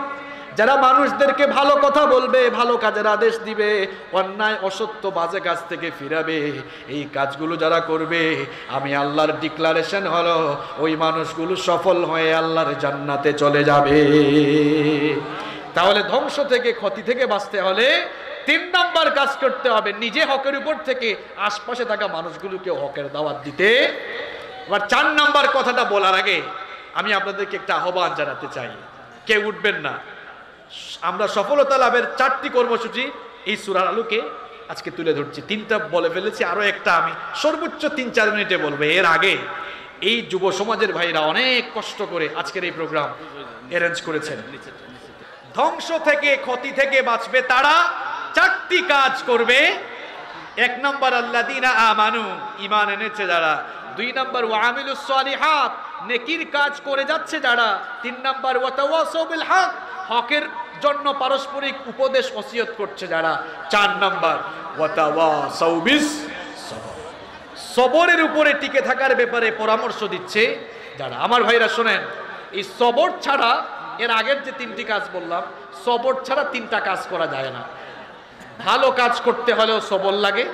যারা মানুষদেরকে ভালো কথা বলবে, ভালো কাজের আদেশ দিবে, অন্যায় অসত্য বাজে কাজ থেকে ফিরাবে। এই কাজগুলো যারা করবে, আমি আল্লাহর ডিক্লারেশন হলো, ওই মানুষগুলো সফল হয়ে আল্লাহর জান্নাতে চলে যাবে। তাহলে ধ্বংস থেকে, ক্ষতি থেকে বাঁচতে হলে 3 নম্বর কাজ করতে হবে, নিজে হকের উপর থেকে আশপাশে থাকা মানুষগুলোকে হকের দাওয়াত দিতে। এবার 4 নম্বর কথাটা বলার আগে আমি আপনাদেরকে একটা আহ্বান জানাতে চাই, কেউ উঠবেন না। আমরা সফলতা লাভের 4টি কর্মসূচি এই সূরার আলোকে আজকে তুলে ধরছি। 3টা বলে ফেলেছি, আরো একটা আমি সর্বোচ্চ 3-4 মিনিটে বলবো। এর আগে এই যুব সমাজের ভাইরা অনেক কষ্ট করে আজকের এই প্রোগ্রাম অ্যারেঞ্জ করেছেন। ধ্বংস থেকে, ক্ষতি থেকে বাঁচবে তারা, চারটি কাজ করবে। এক নম্বর আল্লাযীনা আমানু, ঈমান এনেছে যারা। দুই নম্বর ওয়া আমিলুস সালিহাত, নেকির কাজ করে যাচ্ছে যারা। তিন নম্বর ওয়া তাওয়াসাউ বিল হক, হকের জন্য পারস্পরিক উপদেশ ওসিয়ত করছে যারা। চার নম্বর ওয়া তাওয়াসাউ বিস সবর, সবরের উপরে টিকে থাকার ব্যাপারে পরামর্শ দিচ্ছে যারা। আমার ভাইরা শোনেন, এই সবর ছাড়া, এর আগের যে তিনটি কাজ বললাম, সবর ছাড়া তিনটা কাজ করা যায় না। ভালো কাজ করতে হলেও সবর লাগে,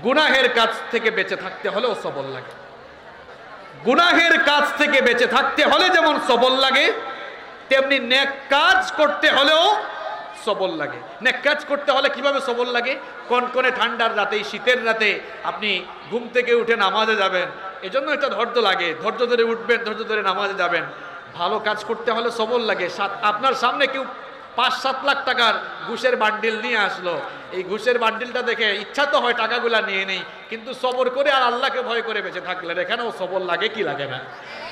গুনাহের কাজ থেকে বেঁচে থাকতে হলেও সবর লাগে। গুনাহের কাজ থেকে বেঁচে থাকতে হলে যেমন সবর লাগে, তেমনি নেক কাজ করতে হলেও সবর লাগে। নেক কাজ করতে হলে কিভাবে সবর লাগে? কনকনে ঠান্ডার রাতে, শীতের রাতে আপনি ঘুম থেকে উঠে নামাজে যাবেন, এজন্য এটা ধৈর্য লাগে। ধৈর্য ধরে উঠবেন, ধৈর্য ধরে নামাজে যাবেন। ভালো কাজ করতে হলে সবর লাগে। আপনার সামনে কেউ 5-7 লাখ টাকার ঘুষের বান্ডিল নিয়ে আসলো, এই ঘুষের বান্ডিলটা দেখে ইচ্ছা তো হয় টাকাগুলা নিয়ে নেই, কিন্তু সবর করে আর আল্লাহকে ভয় করে বেঁচে থাকলেন, এখানেও সবর লাগে কি লাগে না?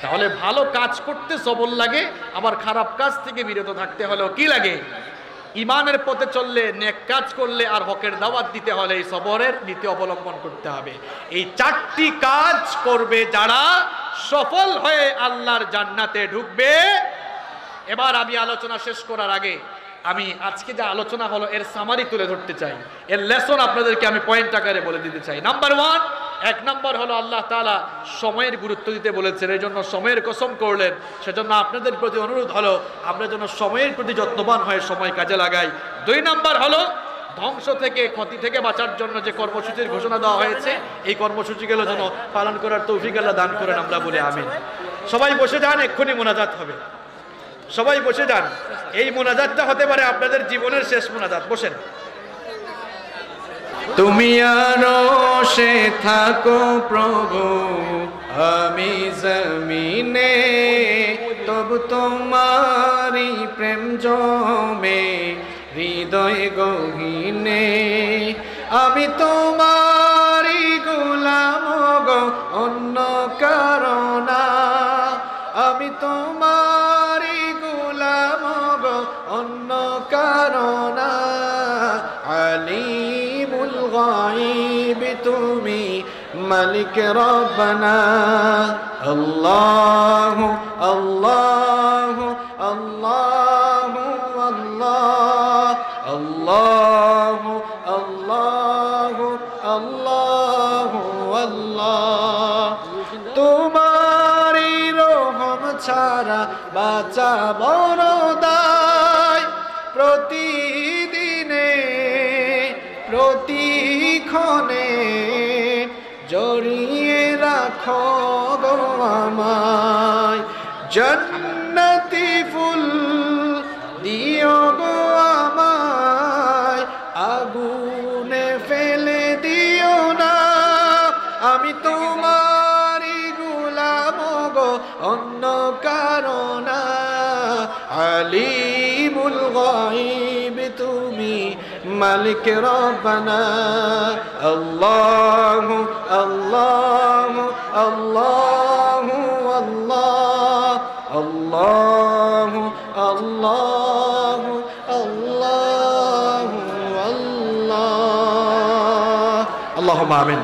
তাহলে ভালো কাজ করতে সবর লাগে, আবার খারাপ কাজ থেকে বিরত থাকতে হলেও কি লাগে? ইমানের পথে চললে, নেক কাজ করলে আর হকের দাওয়াত দিতে হলে এই সবরের নীতি অবলম্বন করতে হবে। এই চারটি কাজ করবে যারা, সফল হয়ে আল্লাহর জান্নাতে ঢুকবে। এবার আমি আলোচনা শেষ করার আগে আমি আজকে যা আলোচনা হলো এর সামারি তুলে ধরতে চাই, এর লেসন আপনাদেরকে আমি পয়েন্ট আকারে বলে দিতে চাই। নাম্বার 1, 1 নম্বর হলো আল্লাহ তাআলা সময়ের গুরুত্ব দিতে বলেছেন, এই জন্য সময়ের কসম করলেন। সেজন্য আপনাদের প্রতি অনুরোধ হলো আমরা যেন সময়ের প্রতি যত্নবান হয়ে সময় কাজে লাগাই। 2 নম্বর হলো ধ্বংস থেকে, ক্ষতি থেকে বাঁচার জন্য যে কর্মসূচির ঘোষণা দেওয়া হয়েছে, এই কর্মসূচিগুলো যেন পালন করার তৌফিক আল্লাহ দান করেন, আমরা বলি আমিন। সবাই বসে যান, এক্ষুনি মোনাজাত হবে। সবাই বসে যান। এই মোনাজাতটা হতে পারে আপনাদের জীবনের শেষ মোনাজাত। বসেন। তুমি আরশে থাকো প্রভু, আমি জমিনে, তবু তোমারি প্রেম জমে হৃদয় গহীনে। আমি তোমারি গোলাম গো, অন্য কারণা। আমি তোমারি গোলাম গো, অন্য কারণা। আলিমুল গায়ব তুমি, মালিক রব্বানা। আল্লাহু আল্লাহু আল্লাহু আল্লাহ, আল্লাহু আল্লাহু আল্লাহু আল্লাহ। তোমারি রহম ছাড়া বাঁচা বড় দায়। প্রতিদিনে, প্রতিক্ষণে জড়িয়ে রাখো গো আমায়। জান্নাতি ফুল দিও গো আমায়, আগুনে ফেলে দিও না। আমি তোমারি গোলাম গো, অন্য কারণা। আলিমুল গায়ব তুমি, মালিক রব্বানা। আল্লাহু আল্লাহু আল্লাহু আল্লাহ, আল্লাহু আল্লাহু আল্লাহু আল্লাহ। আল্লাহুম্মা আমিন।